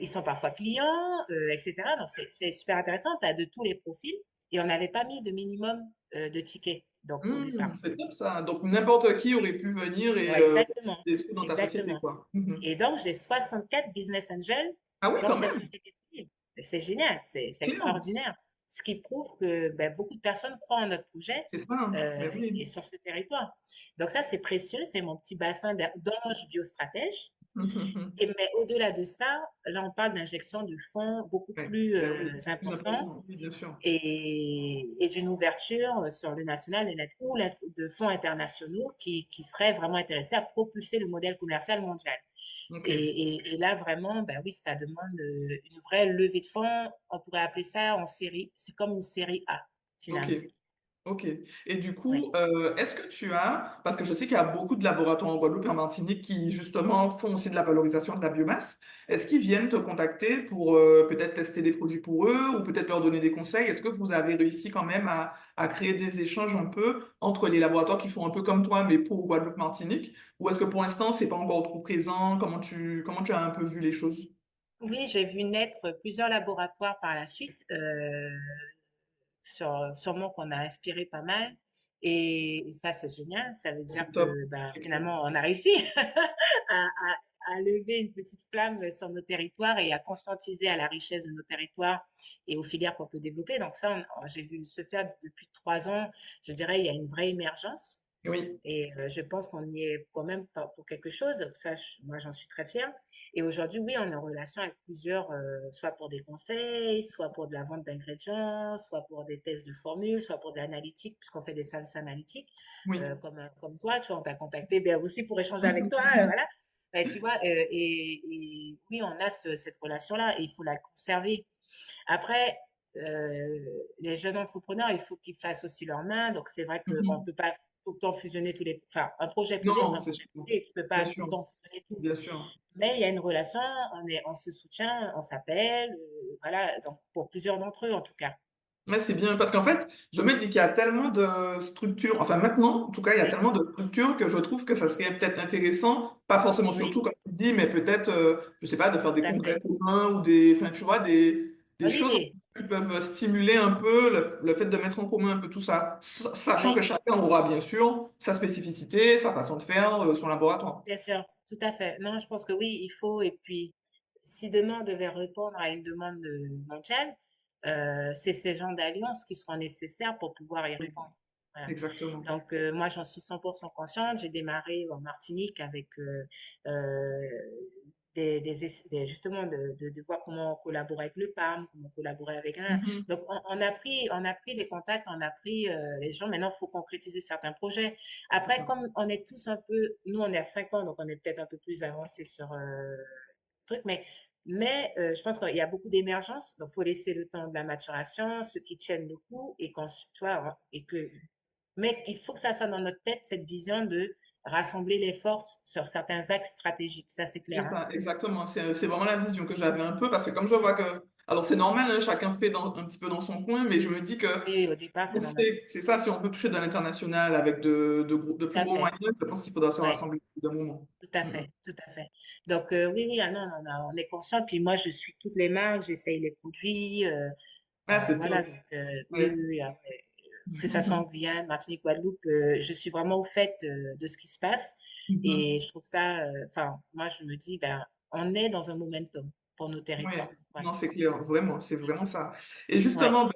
ils sont parfois clients, etc. Donc, c'est super intéressant. Tu as de tous les profils. Et on n'avait pas mis de minimum de tickets, donc, au départ. C'est top ça. Donc, n'importe qui aurait pu venir et Ouais, exactement. des sous dans ta société, Exactement. quoi. Mhm. Et donc, j'ai 64 business angels Ah oui, dans quand cette même. société civile. C'est génial, c'est Clair. extraordinaire. Ce qui prouve que ben, beaucoup de personnes croient en notre projet C'est ça, hein. Ben et oui. sur ce territoire. Donc ça, c'est précieux, c'est mon petit bassin d'ange biostratège. Et, mais au-delà de ça, là, on parle d'injection de fonds beaucoup Ouais, plus ben oui, plus importants important, oui, bien sûr. et d'une ouverture sur le national ou de fonds internationaux qui seraient vraiment intéressés à propulser le modèle commercial mondial. Ok, Et là, vraiment, bah oui, ça demande une vraie levée de fonds. On pourrait appeler ça en série. C'est comme une série A, ok. finalement. Ok. Et du Oui. coup, est-ce que tu as, parce que je sais qu'il y a beaucoup de laboratoires en Guadeloupe et en Martinique qui justement font aussi de la valorisation de la biomasse, est-ce qu'ils viennent te contacter pour peut-être tester des produits pour eux ou peut-être leur donner des conseils? Est-ce que vous avez réussi quand même à créer des échanges un peu entre les laboratoires qui font un peu comme toi, mais pour Guadeloupe-Martinique? Ou est-ce que pour l'instant, c'est pas encore trop présent? Comment tu as un peu vu les choses? Oui, j'ai vu naître plusieurs laboratoires par la suite, sûrement qu'on a inspiré pas mal. Et ça, c'est génial. Ça veut dire C'est top. que ben, C'est clair. finalement, on a réussi à lever une petite flamme sur nos territoires et à conscientiser à la richesse de nos territoires et aux filières qu'on peut développer. Donc ça, j'ai vu se faire depuis 3 ans. Je dirais, il y a une vraie émergence. Oui. Et je pense qu'on y est quand même pour quelque chose. Ça, moi, j'en suis très fière. Et aujourd'hui, oui, on est en relation avec plusieurs, soit pour des conseils, soit pour de la vente d'ingrédients, soit pour des tests de formules, soit pour de l'analytique, puisqu'on fait des services analytiques, Oui. comme toi. Tu vois, on t'a contacté bien aussi pour échanger avec toi, voilà. Ben, tu vois, et oui, on a cette relation-là et il faut la conserver. Après, les jeunes entrepreneurs, il faut qu'ils fassent aussi leurs mains. Donc, c'est vrai qu'on ne Mhm. peut pas tout le temps fusionner tous les. Enfin, un projet privé, c'est Non, un c'est projet sûr. privé. Tu ne peux Bien pas tout le sûr. temps fusionner tout. Bien sûr. Mais il y a une relation, on se soutient, on s'appelle. Voilà, donc pour plusieurs d'entre eux, en tout cas. Ouais, c'est bien parce qu'en fait, je me dis qu'il y a tellement de structures, enfin maintenant, en tout cas, il y a Oui, tellement de structures que je trouve que ça serait peut-être intéressant, pas forcément oui, surtout comme tu dis, mais peut-être, je sais pas, de faire des tout à congrès fait. communs ou des, enfin, tu vois, des Bonne choses idée. qui peuvent stimuler un peu le fait de mettre en commun un peu tout ça, sachant que Oui, chacun aura bien sûr sa spécificité, sa façon de faire, son laboratoire. bien sûr, tout à fait. Non, je pense que oui, il faut. Et puis, si demain on devait répondre à une demande mondiale, c'est ces genres d'alliances qui seront nécessaires pour pouvoir y Oui, répondre. Voilà. exactement. Donc, moi, j'en suis 100% consciente. J'ai démarré en Martinique avec euh, justement de voir comment collaborer avec le PAM, comment collaborer avec un. Mhm. Donc, on a pris les contacts, on a pris les gens. Maintenant, il faut concrétiser certains projets. C'est Après, ça. comme on est tous un peu, nous, on est à 5 ans, donc on est peut-être un peu plus avancé sur le truc, mais je pense qu'il y a beaucoup d'émergence, donc il faut laisser le temps de la maturation, ceux qui tiennent le coup, et qu'on, tu vois, et que mais il faut que ça soit dans notre tête, cette vision de rassembler les forces sur certains axes stratégiques. Ça, c'est clair, C'est hein? ça, exactement. C'est vraiment la vision que j'avais un peu parce que comme je vois que, alors c'est normal, hein, chacun fait un petit peu dans son coin, mais je me dis que Oui, au départ, c'est normal. c'est ça, si on veut toucher de l'international avec de Tout plus à gros fait. moyens, je pense qu'il faudra se Ouais, rassembler d'un moment. tout à Mm, mm. fait, tout à fait. Donc, oui, oui, ah non, non, non, on est conscient. Puis moi, je suis toutes les marques, j'essaye les produits. Ah, c'est Voilà, top. donc, oui, Ouais. oui, oui, que ça soit en Guyane, Martinique, Guadeloupe, je suis vraiment au fait de ce qui se passe. Mhm. Et je trouve ça, enfin, moi, je me dis, ben, on est dans un momentum pour nos Ouais. territoires. Voilà. Non, c'est clair, vraiment, c'est vraiment ça. Et justement, Ouais. ben,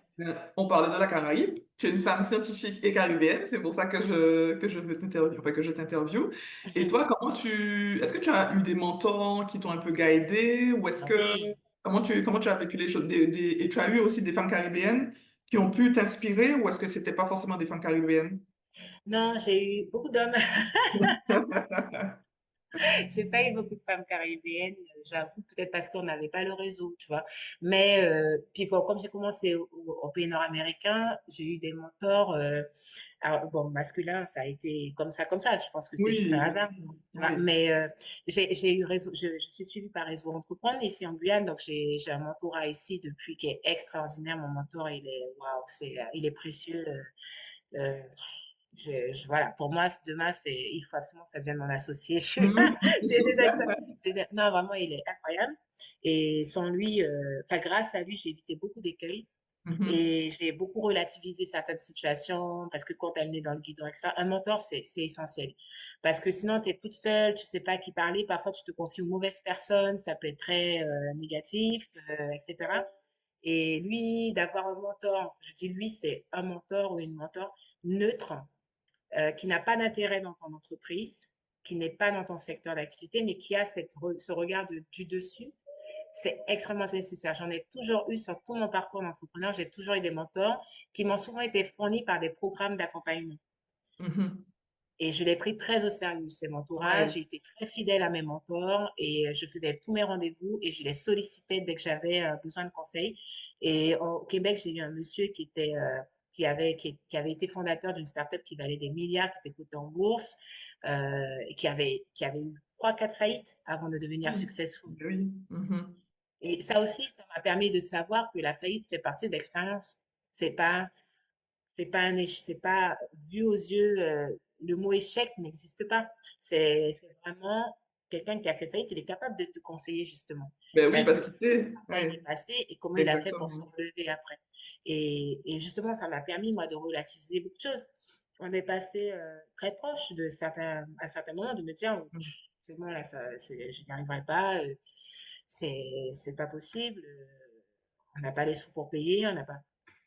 On parlait de la Caraïbe. Tu es une femme scientifique et caribéenne, c'est pour ça que je veux t'interviewer, enfin, que je t'interviewe. Et toi, est-ce que tu as eu des mentors qui t'ont un peu guidé ou est-ce Ah que, oui. comment tu as vécu les choses, et tu as eu aussi des femmes caribéennes qui ont pu t'inspirer ou est-ce que c'était pas forcément des femmes caribéennes? Non, j'ai eu beaucoup d'hommes. J'ai pas eu beaucoup de femmes caribéennes, j'avoue, peut-être parce qu'on n'avait pas le réseau, tu vois. Mais puis bon, comme j'ai commencé au pays nord-américain, j'ai eu des mentors. Alors, bon, masculin, ça a été comme ça. Je pense que c'est juste un Oui, hasard, tu vois. oui. Mais j'ai eu réseau. Je suis suivie par Réseau Entreprendre ici en Guyane, donc j'ai un mentorat ici depuis qui est extraordinaire. Mon mentor, il est waouh, il est précieux. Euh, voilà, pour moi, demain, il faut absolument que ça devienne mon associé. Mhm. J'ai déjà eu ça. Non, vraiment, il est incroyable. Et sans lui, enfin, grâce à lui, j'ai évité beaucoup d'écueils Mhm. et j'ai beaucoup relativisé certaines situations parce que quand elle est dans le guidon avec ça, un mentor, c'est essentiel. Parce que sinon, tu es toute seule, tu sais pas à qui parler. Parfois, tu te confies aux mauvaises personnes, ça peut être très négatif, etc. Et lui, d'avoir un mentor, je dis lui, c'est un mentor ou une mentor neutre qui n'a pas d'intérêt dans ton entreprise, qui n'est pas dans ton secteur d'activité, mais qui a ce regard du dessus, c'est extrêmement nécessaire. J'en ai toujours eu sur tout mon parcours d'entrepreneur, j'ai toujours eu des mentors qui m'ont souvent été fournis par des programmes d'accompagnement. Mhm. Et je l'ai pris très au sérieux, ces mentorats. Ouais. J'ai été très fidèle à mes mentors et je faisais tous mes rendez-vous et je les sollicitais dès que j'avais besoin de conseils. Et au Québec, j'ai eu un monsieur qui avait été fondateur d'une start-up qui valait des milliards, qui était cotée en bourse, et qui avait eu trois, quatre faillites avant de devenir Oui. successful. Oui. Mhm. Et ça aussi, ça m'a permis de savoir que la faillite fait partie de l'expérience. C'est pas, c'est pas vu aux yeux, le mot échec n'existe pas. C'est vraiment quelqu'un qui a fait faillite, il est capable de te conseiller justement. Ben oui, Parce parce qu'il qu'il sait sait. par quoi il est Ouais. passé et comment il a fait pour se Exactement. relever après. Et justement, ça m'a permis, moi, de relativiser beaucoup de choses. On est passé très proche à certains moments de me dire, oh, Mhm. c'est bon, là, je n'y arriverai pas, c'est pas possible, on n'a pas les sous pour payer, on n'a pas.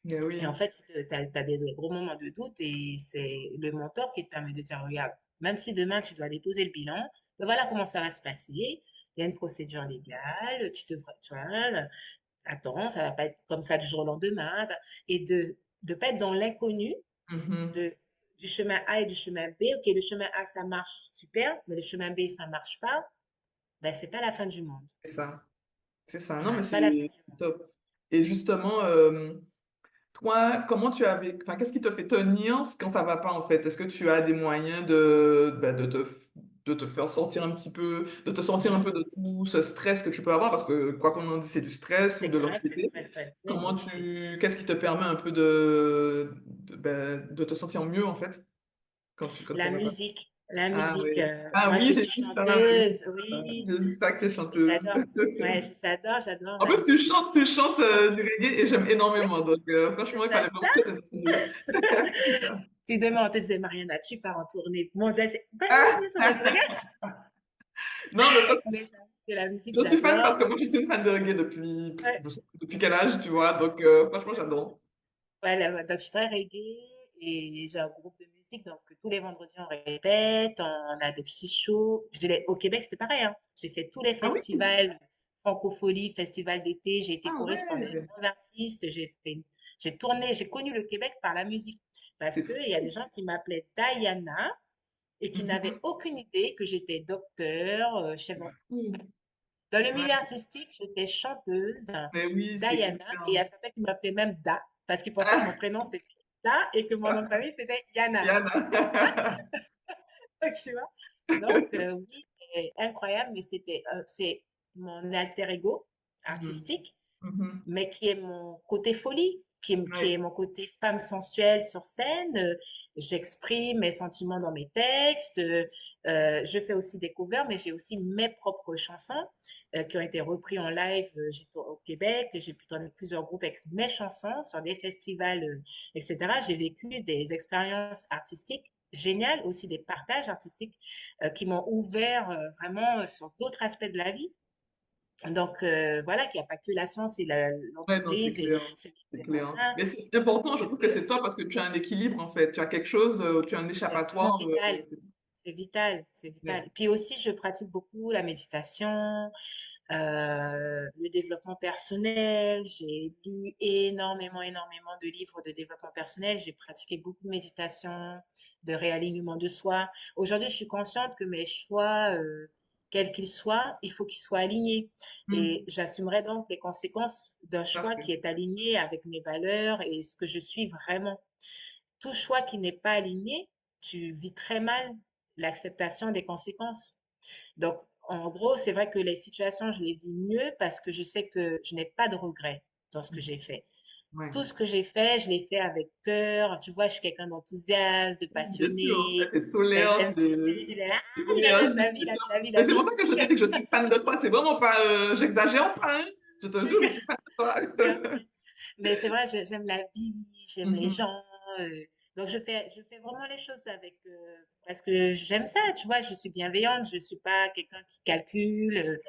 Ben Et en oui. fait, tu as des gros moments de doute et c'est le mentor qui te permet de dire, regarde, même si demain tu dois déposer le bilan, ben voilà comment ça va se passer. Il y a une procédure légale, tu vois, attends, ça va pas être comme ça du jour au lendemain. Et de ne pas être dans l'inconnu Mhm. de, du chemin A et du chemin B. Ok, le chemin A, ça marche, super, mais le chemin B, ça marche pas. Ben, c'est pas la fin du monde. C'est ça. C'est ça. Non, mais Voilà, pas la fin c'est du monde. top. Et justement, toi, enfin, qu'est-ce qui te fait tenir quand ça va pas en fait? Est-ce que tu as des moyens de te faire sortir un petit peu, de te sortir un Mhm. peu de tout ce stress que tu peux avoir? Parce que quoi qu'on en dise, c'est du stress ou C'est de grave, c'est l'anxiété. stressant. Oui, oui, c'est Qu'est-ce qui te permet un peu de te sentir mieux en fait quand ça la va pas? musique. La Ah musique. oui. Ah Moi, oui, je j'ai suis vu ça. Ah oui. chanteuse, oui. Je sais que tu es Et chanteuse. j'adore. Ouais, j'adore En la plus, musique. tu chantes du reggae et j'aime énormément. Donc, franchement, il fallait vraiment que J'adore. tu t'introduises. Si demain on te disait, Mariana, tu pars en tournée mondiale, c'est bah oui, Ah, bien sûr, je regarde. non, mais Mais j'avoue que la musique, je suis fan parce j'adore. que moi, je suis une fan de reggae Ouais, je sais pas depuis quel âge, tu vois. Donc, franchement, j'adore. voilà, donc je suis très reggae et j'ai un groupe de musique, donc tous les vendredis on répète, on a des petits shows. Au Québec, c'était pareil, hein. J'ai fait tous les Ah oui? festivals, francophonie, festival d'été, j'ai été Ah choriste pour des ouais. grands artistes, j'ai tourné, j'ai connu le Québec par la musique. Parce C'est que il y a fou. des gens qui m'appelaient Diana et qui n'avaient Mhm. aucune idée que j'étais docteur, chef. C'est fou. Dans le Ouais. milieu artistique, j'étais chanteuse, Mais oui, c'est Diana, et il y a excellent. certains qui m'appelaient même Da, parce qu'ils pensaient que mon Ah, prénom c'était Da et que mon nom de famille c'était Yana. Yana. Tu vois? Donc, oui, c'est incroyable, mais c'est mon alter ego Mhm. artistique, Mhm. mais qui est mon côté folie, qui est Ouais. mon côté femme sensuelle sur scène. J'exprime mes sentiments dans mes textes. Je fais aussi des covers, mais j'ai aussi mes propres chansons qui ont été reprises en live. Au Québec, j'ai pu tourner plusieurs groupes avec mes chansons sur des festivals, etc. J'ai vécu des expériences artistiques géniales, aussi des partages artistiques qui m'ont ouvert vraiment sur d'autres aspects de la vie. Donc, voilà, qu'il n'y a pas que la science et Ouais, non, c'est l'entreprise et clair. celui qui C'est est clair. malin. Mais c'est important, je Parce trouve que que c'est top parce que tu as un équilibre en fait. Tu as quelque chose, tu as un c'est vraiment échappatoire. vital. C'est vital, c'est Ouais. vital. Puis aussi, je pratique beaucoup la méditation, le développement personnel. J'ai lu énormément, énormément de livres de développement personnel. J'ai pratiqué beaucoup de méditation, de réalignement de soi. Aujourd'hui, je suis consciente que mes choix, quels qu'ils soient, il faut qu'ils soient alignés. Et Hmm, j'assumerai donc les conséquences d'un tout à choix fait. qui est aligné avec mes valeurs et ce que je suis vraiment. Tout choix qui n'est pas aligné, tu vis très mal l'acceptation des conséquences. Donc, en gros, c'est vrai que les situations, je les vis mieux parce que je sais que je n'ai pas de regrets dans ce que j'ai fait. Ouais. Tout ce que j'ai fait, je l'ai fait avec cœur. Tu vois, je suis quelqu'un d'enthousiaste, de Bien sûr, passionné. t'es solaire, J'aime ça. t'es La vie, énergique, la vie, c'est la ça. vie, la vie, la Mais c'est pour vie. ça que je te dis que je suis fan de toi. C'est vraiment pas, j'exagère pas, hein. Je te jure, je suis fan de toi. Merci. Mais c'est vrai, j'aime la vie, j'aime les Mhm. gens. Donc, je fais vraiment les choses avec, parce que j'aime ça, tu vois, je suis bienveillante, je suis pas quelqu'un qui calcule.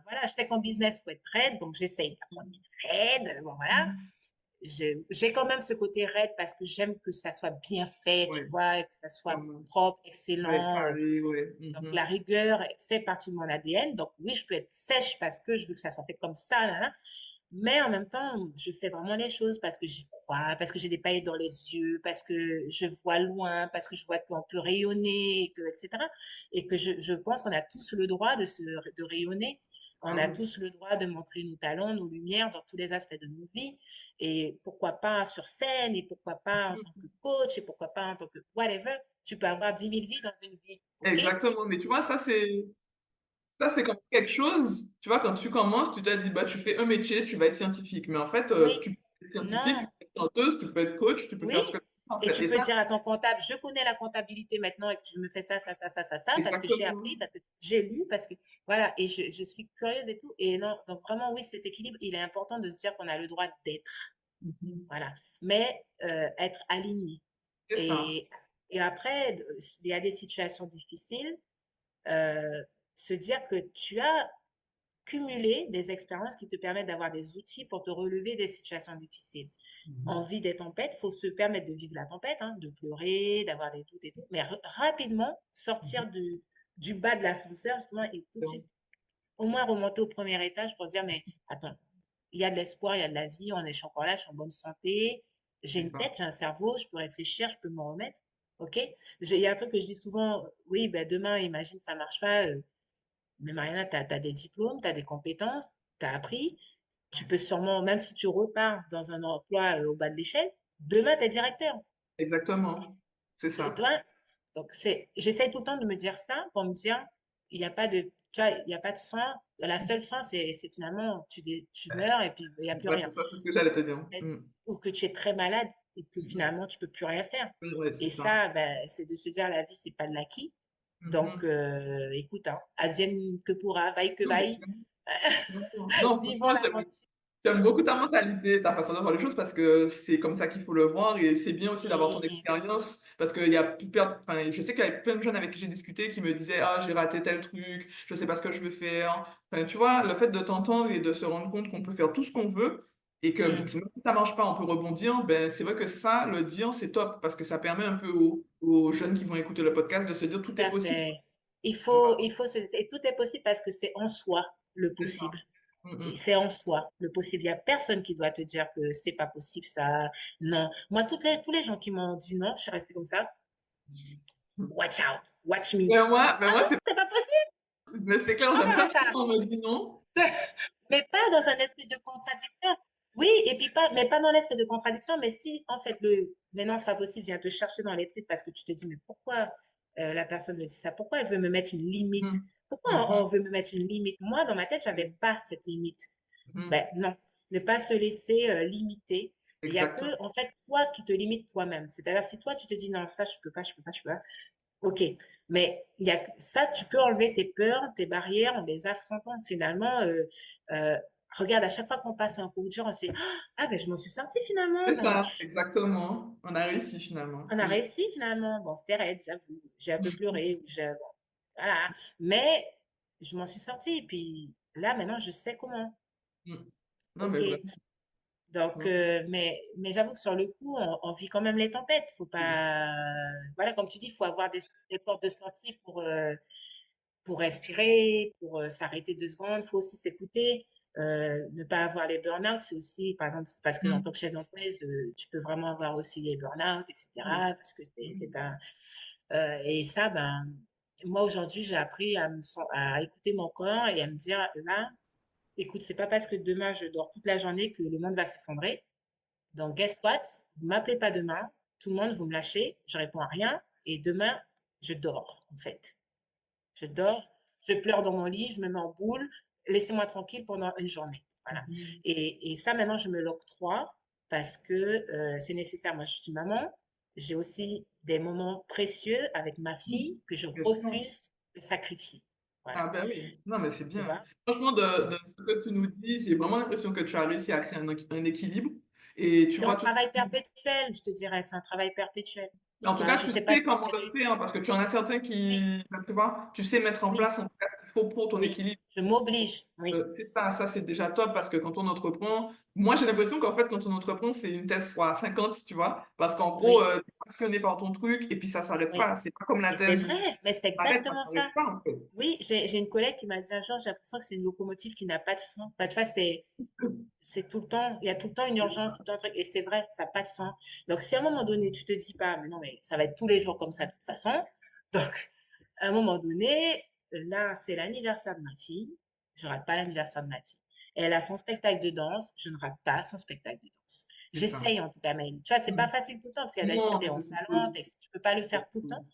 Voilà, je sais qu'en business, il faut être raide, donc j'essaye d'apprendre une raide. Bon, voilà. Mhm. J'ai quand même ce côté raide parce que j'aime que ça soit bien fait, tu Ouais, vois, et que ça soit vraiment. propre, Ouais, excellent. pareil, ouais. Donc, Mhm. la rigueur fait partie de mon ADN. Donc, oui, je peux être sèche parce que je veux que ça soit fait comme ça, là, là. Mais en même temps, je fais vraiment les choses parce que j'y crois, parce que j'ai des paillettes dans les yeux, parce que je vois loin, parce que je vois qu'on peut rayonner, et que, etc. Et que je pense qu'on a tous le droit de rayonner. On Ah a oui. tous le droit de montrer nos talents, nos lumières dans tous les aspects de nos vies. Et pourquoi pas sur scène, et pourquoi pas en tant que coach, et pourquoi pas en tant que whatever. Tu peux avoir 10 000 vies dans une vie, OK? Exactement. Mais tu vois, ça, c'est comme quelque chose, tu vois, quand tu commences, tu t'as dit, bah, tu fais un métier, tu vas être scientifique. Mais en fait, Oui, tu peux être scientifique, tu non. peux être chanteuse, tu peux être coach, tu peux Oui, faire ce que tu veux, en et fait. tu Et peux ça, dire à ton comptable, je connais la comptabilité maintenant et que tu me fais ça, ça, ça, ça, ça, ça, parce que j'ai exactement. appris, parce que j'ai lu, parce que voilà, et je suis curieuse et tout. Et non, donc vraiment, oui, cet équilibre, il est important de se dire qu'on a le droit d'être, Mhm. voilà, mais être aligné. C'est ça. Et, et après, il y a des situations difficiles, euh, se dire que tu as cumulé des expériences qui te permettent d'avoir des outils pour te relever des situations difficiles. Mhm. En vie des tempêtes, il faut se permettre de vivre la tempête, hein, de pleurer, d'avoir des doutes et tout, mais rapidement sortir du bas de l'ascenseur justement et tout de Mhm. suite au moins remonter au premier étage pour se dire, mais attends, il y a de l'espoir, il y a de la vie, je suis encore là, je suis en bonne santé, j'ai C'est une ça. tête, j'ai un cerveau, je peux réfléchir, je peux me remettre. OK? Il y a un truc que je dis souvent, oui, ben demain, imagine, ça marche pas, mais Mariana, tu as des diplômes, tu as des compétences, tu as appris, tu peux sûrement, même si tu repars dans un emploi au bas de l'échelle, demain, tu es directeur. Exactement. C'est Et ça. toi, donc j'essaie tout le temps de me dire ça pour me dire, il n'y a pas de, tu vois, il n'y a pas de fin. La seule fin, c'est finalement, tu meurs et puis il n'y a plus Ouais, rien. c'est ça, c'est ce que j'allais te dire. Mm. Ou que tu es très malade et que finalement, tu peux plus rien faire. Ouais, c'est Et ça. ça, ben, c'est de se dire, la vie, c'est pas de l'acquis. Donc, Mhm. écoute, hein, advienne que pourra, vaille que Non, mais vaille, non, vivons franchement, l'aventure. j'aime beaucoup ta mentalité, ta façon de voir les choses parce que c'est comme ça qu'il faut le voir et c'est bien aussi d'avoir ton Oui, expérience parce qu'il y a enfin, je sais qu'il y a plein de jeunes avec qui j'ai discuté qui me disaient ah j'ai raté tel truc, je sais pas ce que je veux faire. Enfin, tu vois, le fait de t'entendre et de se rendre compte qu'on peut faire tout ce qu'on veut et que même mm, si ça marche pas, on peut rebondir, ben c'est vrai que ça, le dire, c'est top parce que ça permet un peu aux jeunes qui vont écouter le podcast de se dire tout tout est à possible. fait. Tu vois, Et tout est possible parce que c'est en soi le c'est ça. possible. Et Mhm. c'est en soi le possible. Il n'y a personne qui doit te dire que c'est pas possible, ça. Non. Moi, tous les gens qui m'ont dit non, je suis restée comme ça. Watch out, watch me. Mais Ah moi non, c'est pas possible. mais c'est clair, On j'aime verra tellement ça. quand on me dit non. Mais pas dans un esprit de contradiction. Oui, et puis pas, mais pas dans l'esprit de contradiction, mais si, en fait, mais non, c'est pas possible, vient te chercher dans les tripes parce que tu te dis, mais pourquoi la personne me dit ça? Pourquoi elle veut me mettre une limite? Mhm. Pourquoi on Mhm. veut me mettre une limite? Moi, dans ma tête, j'avais pas cette limite. Mhm. Ben non, ne pas se laisser limiter. Il y a Exactement. que, en fait, toi qui te limites toi-même. C'est-à-dire, si toi, tu te dis, non, ça, je peux pas, je peux pas, je peux pas. Ok, mais il y a ça, tu peux enlever tes peurs, tes barrières en les affrontant. Finalement, euh, regarde, à chaque fois qu'on passe un coup dur, on se dit, ah ben je m'en suis sortie finalement. C'est Ben, ça, exactement. On a réussi finalement. on a réussi finalement. Bon, c'était raide, j'avoue. J'ai un peu pleuré, bon, voilà. Mais je m'en suis sortie. Et puis Là, maintenant, je sais comment. Mm. Non, mais OK. vraiment. Donc, Vraiment. mais j'avoue que sur le coup, on vit quand même les tempêtes. Faut pas, voilà, comme tu dis, il faut avoir des portes de sortie pour respirer, pour s'arrêter 2 secondes. Il faut aussi s'écouter, ne pas avoir les burn-out. C'est aussi, par exemple, parce que en tant Mm. que chef d'entreprise, tu peux vraiment avoir aussi les burn-out, Mm. etc. Parce que Mm. et ça, ben, moi aujourd'hui, j'ai appris à écouter mon corps et à me dire, là, écoute, c'est pas parce que demain je dors toute la journée que le monde va s'effondrer. Donc, guess what? Vous m'appelez pas demain. Tout le monde, vous me lâchez. Je réponds à rien. Et demain, je dors, en fait. Je dors, je pleure dans mon lit, je me mets en boule. Laissez-moi tranquille pendant une journée. Voilà. Mm. Et ça, maintenant, je me l'octroie parce que c'est nécessaire. Moi, je suis maman. J'ai aussi des moments précieux avec ma Mm. fille que je Bien sûr. refuse de sacrifier. Voilà. Ah ben oui, non mais c'est Tu bien. vois? Franchement, de ce que tu nous dis, j'ai vraiment l'impression que tu as réussi à créer un équilibre. Et tu C'est un vois tout. travail perpétuel, je te dirais. C'est un travail perpétuel. En tout cas, Je tu sais pas sais si comment je vais le réussir. faire, hein, parce que tu en as certains Oui, qui, ben, tu vois, tu sais mettre en oui. place en tout cas ce qu'il faut pour ton Oui, équilibre. je m'oblige, oui, C'est ça, ça c'est déjà top parce que quand on entreprend, moi j'ai l'impression qu'en fait quand on entreprend c'est une thèse fois 50, tu vois, parce qu'en gros, oui, tu es passionné par ton truc et puis ça s'arrête oui. pas. C'est pas comme la Et c'est thèse où vrai, mais c'est ça s'arrête, ça exactement ça. s'arrête pas en fait. Oui, j'ai une collègue qui m'a dit un jour, j'ai l'impression que c'est une locomotive qui n'a pas de fin. Bah, tu vois, c'est tout le temps, il y a tout le temps une urgence, tout le temps un truc, et c'est vrai, ça n'a pas de fin. Donc, si à un moment donné, tu te dis pas, mais non, mais ça va être tous les jours comme ça de toute façon, donc, à un moment donné, là, c'est l'anniversaire de ma fille, je rate pas l'anniversaire de ma fille. Elle a son spectacle de danse, je ne rate pas son spectacle de danse. C'est ça. J'essaye en tout cas, mais tu vois, c'est pas Mm. facile tout le temps, parce qu'il y a d'habitude, Non, t'es mais en je salon, suppose. tu peux pas le Je faire tout le suppose. temps,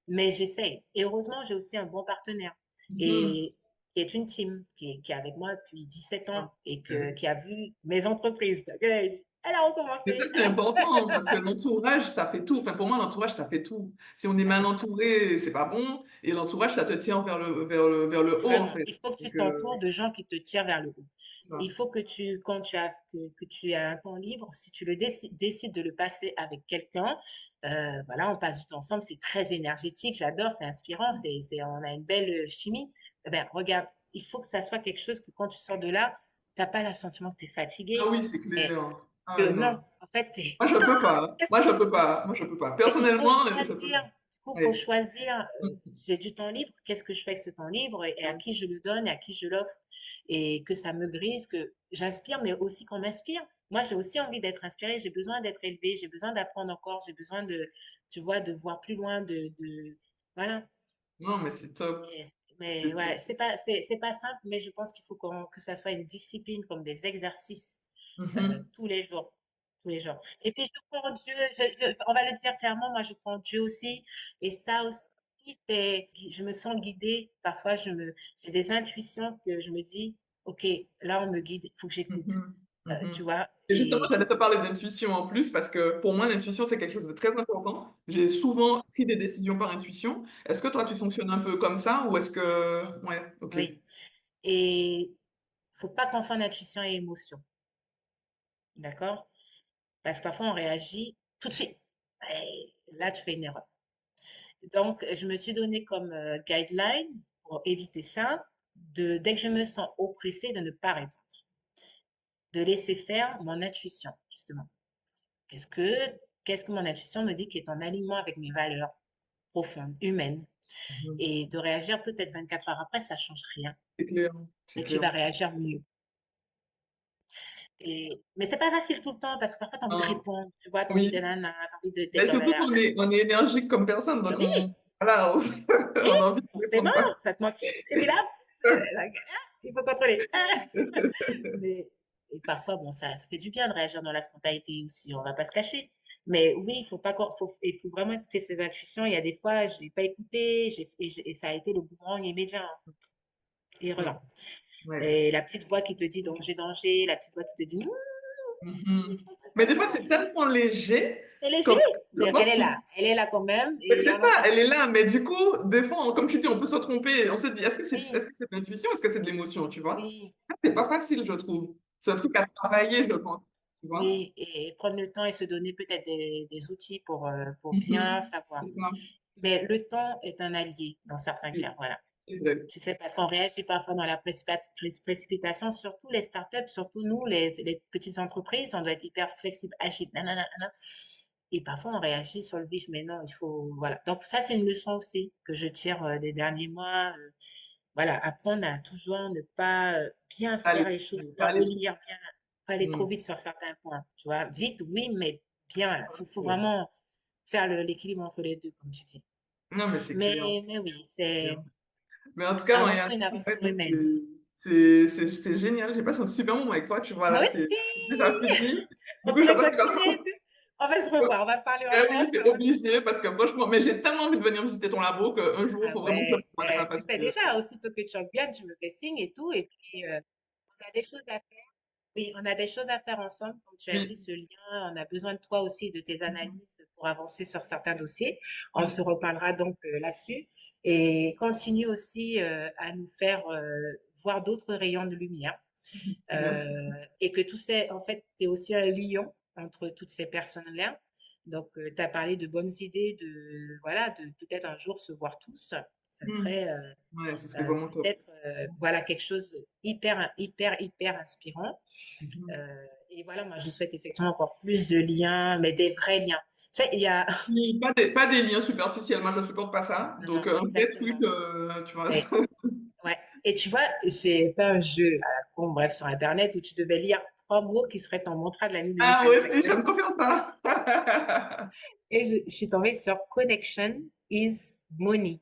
mais j'essaye. Et heureusement, j'ai aussi un bon partenaire. Mhm. Et qui est une team, qui est avec moi depuis 17 ans Ah, et ben oui. qui a vu mes entreprises. Donc, elle a dit, elle a Mais ça, recommencé. c'est important parce que l'entourage, ça fait tout. Enfin, pour moi, l'entourage, ça fait tout. Si on est Ça mal fait tout. entouré, c'est pas bon. Et l'entourage, ça te tient vers le haut, en Vraiment, fait. il faut que tu Donc, t'entoures de gens qui te tirent vers le haut. ça. Il faut que quand que tu as un temps libre, si tu décides de le passer avec quelqu'un, voilà, on passe du temps ensemble, c'est très énergétique, j'adore, c'est inspirant, on a une belle chimie. Eh ben, regarde, il faut que ça soit quelque chose que quand tu sors de là, t'as pas le sentiment que tu es Ah fatigué, oui, c'est mais clair. Ah que ouais, non, non. en fait, c'est Moi, je peux pas. qu'est-ce Moi, que je tu peux dis? pas. Moi, je peux pas. Et il faut Personnellement, je peux choisir. pas. Du coup, il faut Oui. choisir. J'ai du temps libre. Qu'est-ce que je fais avec ce temps libre et à qui je le donne et à qui je l'offre et que ça me grise, que j'inspire, mais aussi qu'on m'inspire. Moi, j'ai aussi envie d'être inspirée. J'ai besoin d'être élevée. J'ai besoin d'apprendre encore. J'ai besoin tu vois, de voir plus loin. Voilà. Non, mais c'est top. Et- mais C'est ouais, top. c'est pas simple, mais je pense qu'il faut que ça soit une discipline comme des exercices Mhm. tous les jours. Tous les jours. Et puis, je crois en Dieu. On va le dire clairement, moi, je crois en Dieu aussi. Et ça aussi, je me sens guidée. Parfois, j'ai des intuitions que je me dis, OK, là, on me guide, il faut que j'écoute. Mhm. Tu Mhm. vois? Et justement, j'allais te parler d'intuition en plus parce que pour moi, l'intuition, c'est quelque chose de très important. J'ai souvent pris des décisions par intuition. Est-ce que toi, tu fonctionnes un peu comme ça ou est-ce que... Ouais, ok. Oui. Et faut pas confondre intuition et émotion. D'accord? Parce que parfois, on réagit tout de suite. Et là, tu fais une erreur. Donc, je me suis donné comme guideline pour éviter ça, dès que je me sens oppressée, de ne pas répondre, de laisser faire mon intuition, justement. Qu'est-ce que, qu'est-ce que mon intuition me dit qui est en alignement avec mes valeurs profondes, humaines, Mhm. et de réagir peut-être 24 heures après, ça change rien, C'est clair, c'est mais tu clair. vas réagir mieux. Mais c'est pas facile tout le temps parce que parfois tu as envie de Non, répondre, tu vois, tu as envie de oui. nana, tu as envie Mais d'être dans surtout qu'on on est énergique comme personne, donc Oui, voilà, on, oui, on a envie de forcément, répondre pas. ça te manque. Relax, la galère, il faut contrôler. Mais, et parfois, bon, ça fait du bien de réagir dans la spontanéité aussi, on va pas se cacher. Mais oui, il faut vraiment écouter ses intuitions. Il y a des fois, je l'ai pas écouté et ça a été le boomerang immédiat, hein. Il Mm. revient. Ouais. Et la petite voix qui te dit danger, danger, la petite voix qui te dit il Mhm. faut pas Mais faire des fois, ça. c'est tellement léger, C'est léger. comme je C'est-à-dire pense qu'elle est qu'il là. Elle est là quand même mais et c'est on ça, entend. elle est là, mais du coup, des fois, comme tu dis, on peut se tromper. On se dit, est-ce Oui, que c'est de l'intuition, est-ce que c'est de l'émotion, tu vois? oui, C'est pas facile, je trouve. C'est un truc à travailler, je pense, tu vois? oui. Et prendre le temps et se donner peut-être des outils pour bien Mhm. savoir. C'est ça. Mais le temps est un allié dans certains Oui. cas. Voilà. Exact. Tu sais, parce qu'on réagit parfois dans la précipitation, surtout les startups, surtout nous, les petites entreprises, on doit être hyper flexible, agile, nanana, nanana. Et parfois, on réagit sur le vif, mais non, il faut, voilà. Donc, ça, c'est une leçon aussi que je tire des derniers mois. Voilà, apprendre à toujours ne pas bien faire Allez, les choses, pas pas aller trop. relire, bien, pas aller trop Mm. vite sur certains points. Tu vois, vite, oui, mais bien. Faut Ouais. vraiment faire l'équilibre entre les deux, comme tu dis. Non, mais c'est clair. Mais oui, c'est Mais en tout cas, avant Marianne, tout une en fait, aventure humaine. c'est génial. J'ai passé un super moment avec toi. Tu vois, Moi là, aussi! c'est déjà fini. Du On coup, je vais pourrait passer continuer. On va se revoir, on va parler Eh encore. oui, c'est obligé parce que franchement, mais j'ai tellement envie de venir visiter ton labo qu'un jour, il Ah faut vraiment que je ouais, fasse ça tu parce sais que. déjà, aussitôt que tu reviens, tu me fais signe et tout. Et puis, on a des choses à faire. Oui, on a des choses à faire ensemble. Comme tu as dit, Oui. ce lien, on a besoin de toi aussi, de tes Mhm. analyses pour avancer sur certains dossiers. On Mhm. se reparlera donc là-dessus. Et continue aussi à nous faire voir d'autres rayons de lumière. Merci. Et que tout c'est, en fait, tu es aussi un lion entre toutes ces personnes-là. Donc, tu as parlé de bonnes idées, voilà, de peut-être un jour se voir tous. Ça Mhm. serait Ouais, ce serait vraiment top. peut-être, voilà, quelque chose hyper, hyper, hyper inspirant. Mhm. Et voilà, moi, je souhaite effectivement encore plus de liens, mais des vrais liens. Tu sais, il y a... Oui, pas des liens superficiels, moi je supporte pas ça. Non, Donc non, un vrai truc, exactement. tu vois. Ouais, ouais. Et tu vois, j'ai fait un jeu à la con, bref, sur Internet, où tu devais lire 3 mots qui seraient ton mantra de l'année Ah, moi aussi, 2025. j'aime trop faire ça. Et je suis tombée sur Connection is money.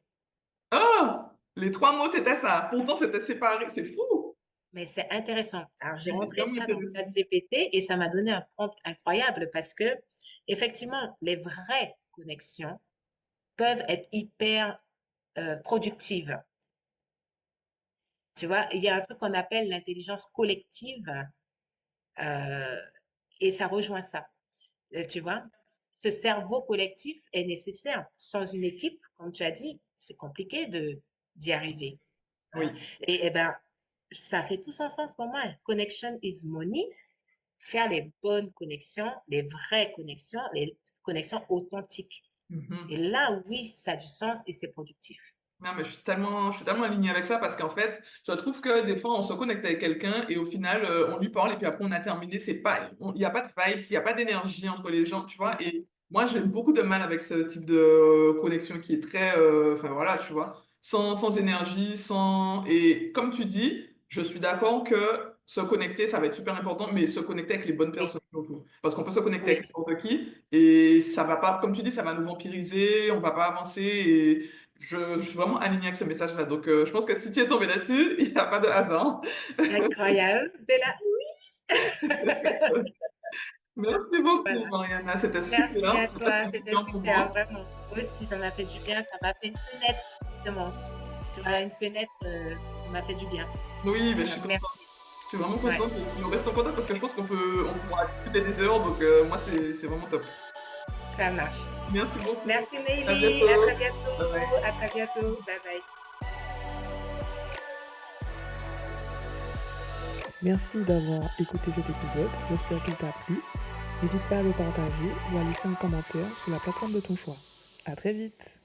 Oh, les trois mots, c'était ça. Pourtant, c'était séparé. C'est fou. Mais c'est intéressant. Alors, j'ai Mais c'est rentré vraiment ça dans intéressant. ChatGPT et ça m'a donné un prompt incroyable parce que, effectivement, les vraies connexions peuvent être hyper productives. Tu vois, il y a un truc qu'on appelle l'intelligence collective euh, et ça rejoint ça. Tu vois, ce cerveau collectif est nécessaire. Sans une équipe, comme tu as dit, c'est compliqué d'y arriver. Hein. Oui. Et ben, ça fait tout son sens pour moi. Connection is money. Faire les bonnes connexions, les vraies connexions, les connexions authentiques. Et Mhm. là, oui, ça a du sens et c'est productif. Non, mais je suis tellement aligné avec ça parce qu'en fait, je trouve que des fois, on se connecte avec quelqu'un et au final, on lui parle et puis après, on a terminé. C'est pas, il n'y a pas de vibes, il n'y a pas d'énergie entre les gens, tu vois. Et moi, j'ai beaucoup de mal avec ce type de connexion qui est très, enfin voilà, tu vois, sans énergie, sans. Et comme tu dis, je suis d'accord que se connecter, ça va être super important, mais se connecter avec les bonnes Oui, personnes surtout. Parce qu'on peut se connecter oui, avec n'importe qui et ça va pas, comme tu dis, ça va nous vampiriser, on va pas avancer. Je suis vraiment alignée avec ce message-là. Donc, je pense que si tu es tombé là-dessus, il n'y a pas de hasard. incroyable. C'était là. Merci beaucoup, Voilà. Mariana. C'était Merci super. à C'était toi. C'était super pour super, moi. vraiment. Moi aussi, ça m'a fait du bien. Ça m'a fait une fenêtre, justement. Tu vois, une fenêtre, ça m'a fait du bien. Oui, mais je suis Donc, contente. merci. Je suis vraiment Ouais, contente. Nous restons contents parce que je pense on pourra discuter des heures. Donc, moi, c'est vraiment top. ça marche. Merci beaucoup. Merci, À Meili. À très bientôt. bientôt. Bye bye. À très bientôt. Bye bye. Merci d'avoir écouté cet épisode, j'espère qu'il t'a plu. N'hésite pas à le partager ou à laisser un commentaire sur la plateforme de ton choix. À très vite!